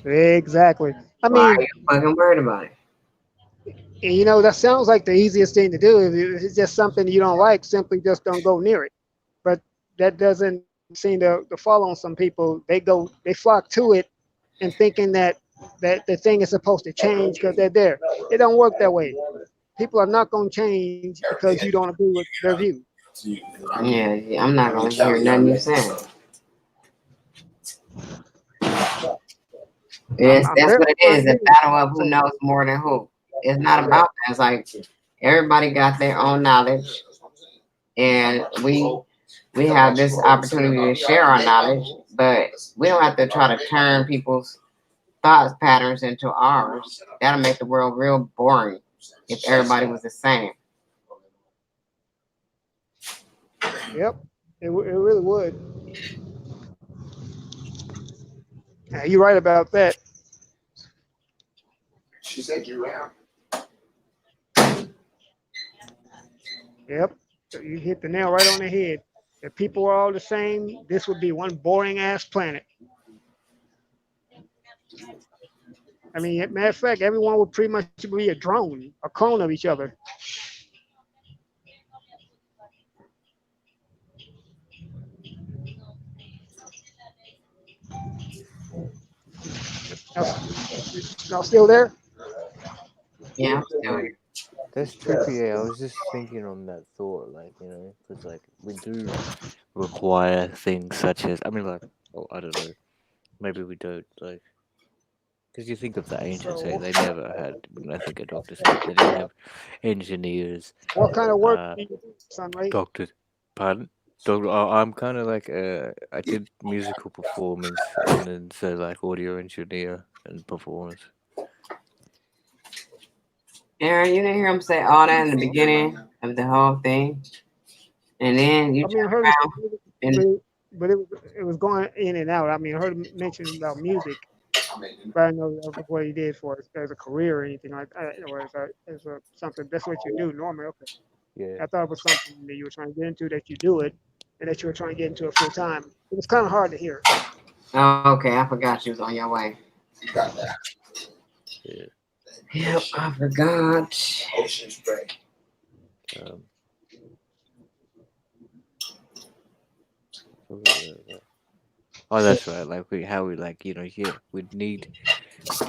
Exactly. I Why are mean, you fucking worried about it? you know, that sounds like the easiest thing to do. If it's just something you don't like, simply just don't go near it. But that doesn't seem to fall on some people. They flock to it and thinking that the thing is supposed to change because they're there. It don't work that way. People are not going to change because you don't agree with their view. Yeah, I'm not gonna hear nothing you're saying. I'm That's very what it fine is, a with battle of who so knows more than who. It's not about that. It's like everybody got their own knowledge, and we have this opportunity to share our knowledge, but we don't have to try to turn people's thoughts patterns into ours. That'll make the world real boring if everybody was the same. yep, it really would. Yeah, you're right about that. She said you around. Yep, you hit the nail right on the head. If people were all the same, this would be one boring ass planet. I mean, matter of fact, everyone would pretty much be a drone, a clone of each other. Y'all still there? Yeah, I'm still here. That's trippy. Yeah, I was just thinking on that thought, like, because like we do require things such as, I mean, like, oh, I don't know, maybe we don't, like, because you think of the ancients, hey, So, they never had, when I think of Dr. Smith, they didn't have engineers, what kind of work uh, do you do, Sunray? doctors, pardon? Doctor, I'm kind of like, I did musical performance and then so like audio engineer and performance. Aaron, you didn't hear him say all that in the beginning of the whole thing, and then you I mean, I turn heard him say music, around and but it was going in and out. I mean, I heard him mention about music, but I didn't know that was what he did for as a career or anything like that, or as a something. That's what you do normally. Okay, Yeah. I thought it was something that you were trying to get into that you do it, and that you were trying to get into it full time. It was kind of hard to hear. oh, okay, I forgot you was on your way. You got that. Yeah. Yep, I forgot. Ocean spray. Um, oh, that's right. Like how we like, yeah, we'd need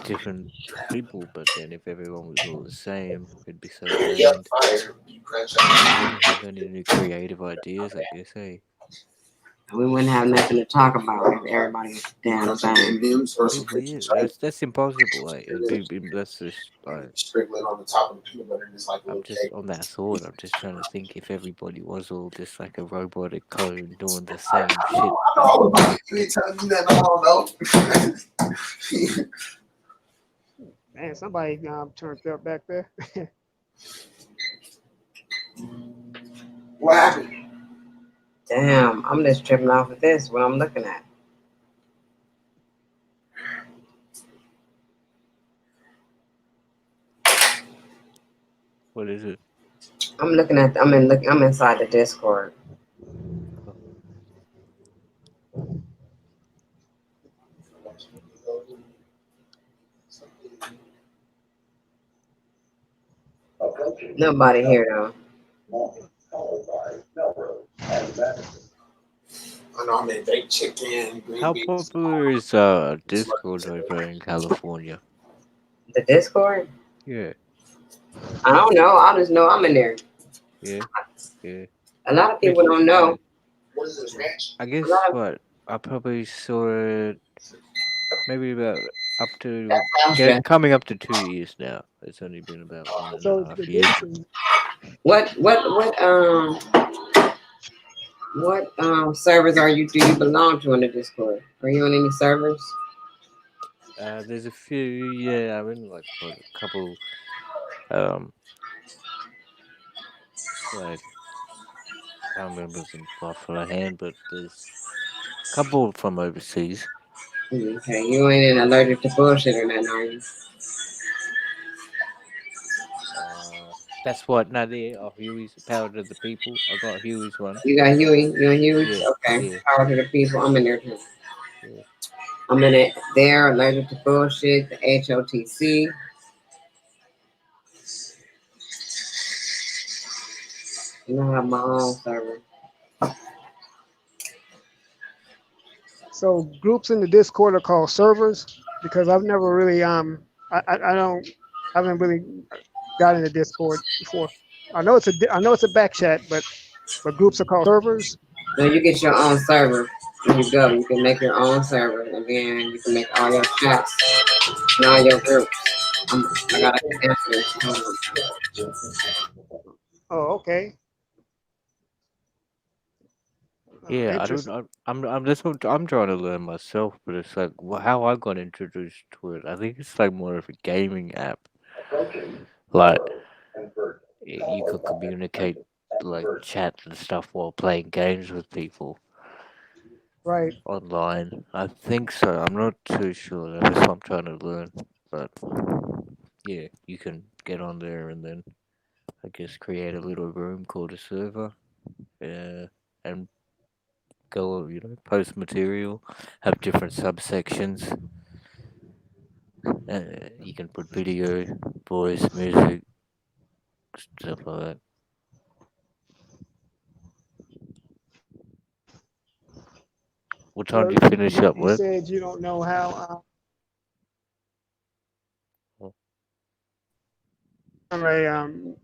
different people, but then if everyone was all the same, it'd be so Yep, bland. fire. You crash We out. wouldn't have any new creative ideas, I guess, eh? We wouldn't have nothing to talk about if everybody was damn the same. Limbs or some Yeah, pictures, right? that's impossible. Like And then that's just like sprinkle it on the top of the peanut butter and it's like a I'm little just cake. on that thought. I'm just trying to think if everybody was all just like a robotic clone doing the same shit. I know all about it. You ain't telling me that I don't know. Man, somebody turned up back there. What happened? Damn, I'm just tripping off of this. What I'm looking at. What is it? I'm looking at. I'm inside the Discord. Nobody here though. I know I'm in baked chicken, green How beans. popular is Discord over in California? The Discord? Yeah, I don't know. I just know I'm in there. yeah, yeah. A lot of people It's don't know. What is this, ranch? I A guess lot of what I probably saw it maybe about up to sound stress. coming up to 2 years now. It's only been about one and a So half the years. difference, What servers do you belong to in the Discord? Are you on any servers? There's a few. Yeah, I'm in like what, a couple. Um, like can't remember them off my hand, but there's a couple from overseas. Okay, you ain't allergic to bullshit or nothing, are you? That's what. Not there. Oh, Huey's Power to the People. I got Huey's one. You got Huey? You and Huey's? Yeah, Okay. yeah, Power to the people. I'm in there too. yeah. I'm in it there, allergic to bullshit, the HOTC. And I have my own server. So groups in the Discord are called servers because I've never really I don't I haven't really got into Discord before. I know it's a back chat, but groups are called servers. Now you get your own server. There you go. You can make your own server, and then you can make all your chats and all your groups. I gotta answer this. Hold on. Oh, okay. Yeah, I don't. Interesting. I'm just. I'm trying to learn myself, but it's like how I got introduced to it. I think it's like more of a gaming app. Like you could communicate, like chat and stuff while playing games with people Right. online. I think so. I'm not too sure. That's what I'm trying to learn. But yeah, you can get on there and then I guess create a little room called a server. And go, post material, have different subsections. You can put video, voice, music, stuff like that. What time Well, do you finish up you with? said you don't know how. Oh,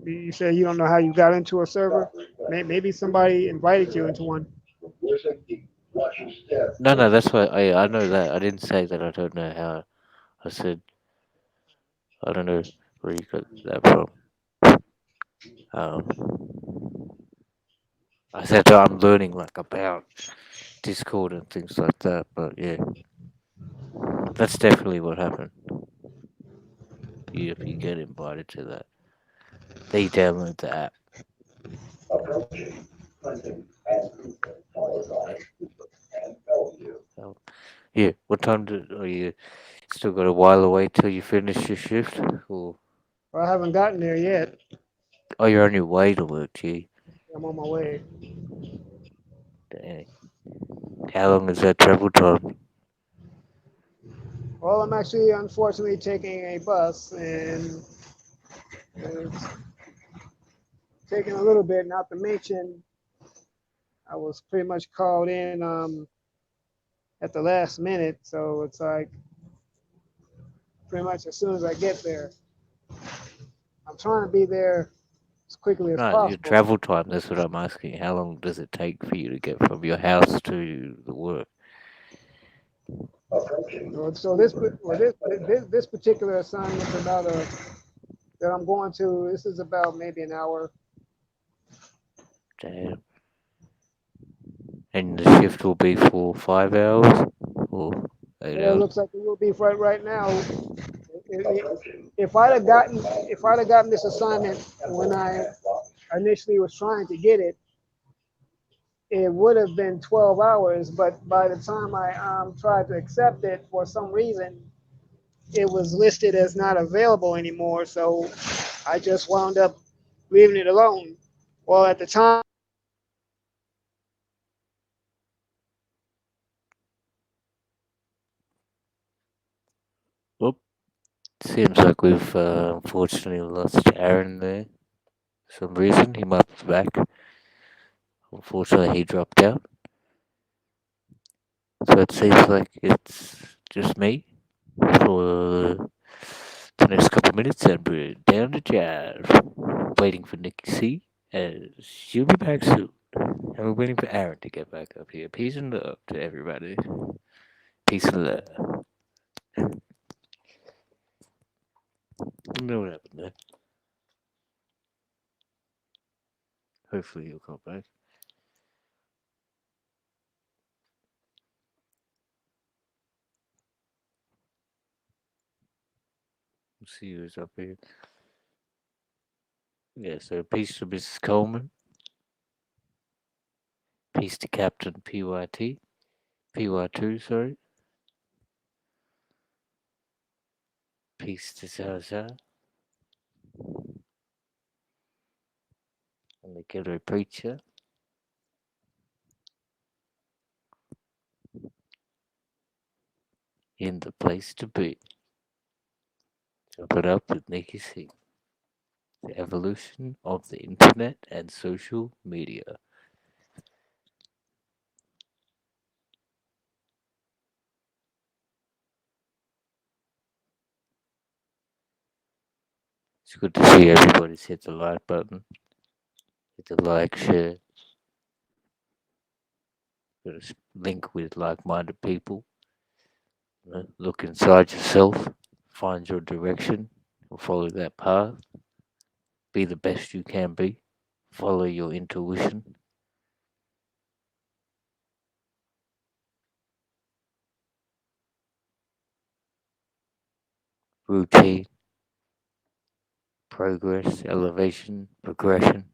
You said you don't know how you got into a server. Maybe somebody invited you into one. no, no, that's why I know that. I didn't say that I don't know how. I said I don't know where you got that from. I said that I'm learning like about Discord and things like that, but yeah, that's definitely what happened. If you get invited to that, they download the app. Yeah. Oh, yeah. What time are you still got a while away till you finish your shift? Or Well, I haven't gotten there yet. oh, you're on your way to work, gee. I'm on my way. Dang. How long is that travel time? Well, I'm actually unfortunately taking a bus and it's taking a little bit. Not to mention, I was pretty much called in at the last minute, so it's like pretty much as soon as I get there, I'm trying to be there as quickly as No, your possible. travel time. That's what I'm asking. How long does it take for you to get from your house to the work? So this particular assignment about that I'm going to. This is about maybe an hour. Damn. And the shift will be for 5 hours or 8 Well, it hours. looks like it will be right now. If I'd have gotten this assignment when I initially was trying to get it, it would have been 12 hours. But by the time I tried to accept it, for some reason, it was listed as not available anymore. So I just wound up leaving it alone. Well, at the time, Well, seems like we've unfortunately lost Aaron there. For some reason, he might be back. Unfortunately, he dropped out. So it seems like it's just me for the next couple of minutes, and we're down the jive, waiting for Nicki C, as she'll be back soon. And we're waiting for Aaron to get back up here. Peace and love to everybody. Peace and love. You know what happened there. Hopefully he'll come back. We'll see who's up here. Yeah, so peace to Mrs. Coleman. Peace to Captain PY2, sorry. Peace to Zaza and the Ghetto Preacher. In the place to be. Chop it up with Nicki C. The evolution of the internet and social media. It's good to see everybody's hit the like button. Hit the like, share. Got to link with like-minded people. Look inside yourself. Find your direction. Follow that path. Be the best you can be. Follow your intuition. Routine. Progress. Elevation. Progression.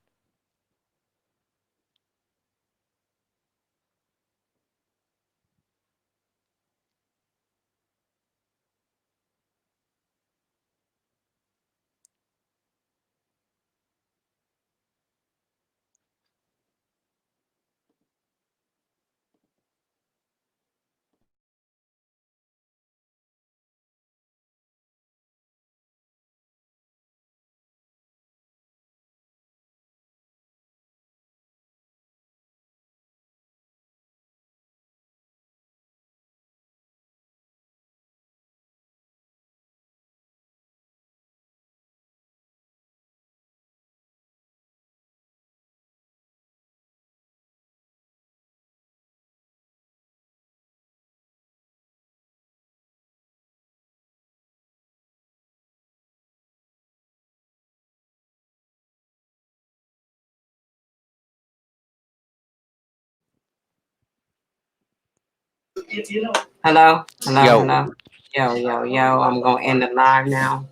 Hello, hello, Yo. hello. Yo. I'm gonna end the live now.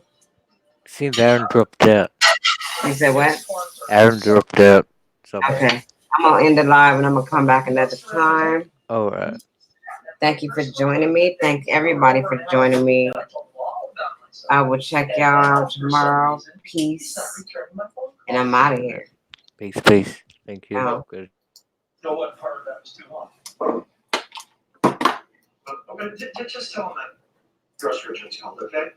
Seems Aaron dropped out. You said what? Aaron dropped out somehow. Okay. I'm gonna end the live and I'm gonna come back another time. Alright. Thank you for joining me. Thank everybody for joining me. I will check y'all out tomorrow. Peace. And I'm out of here. Peace. Thank you. Oh. Good. know what part of that was too long. Okay, just tell them that your restrictions held, okay?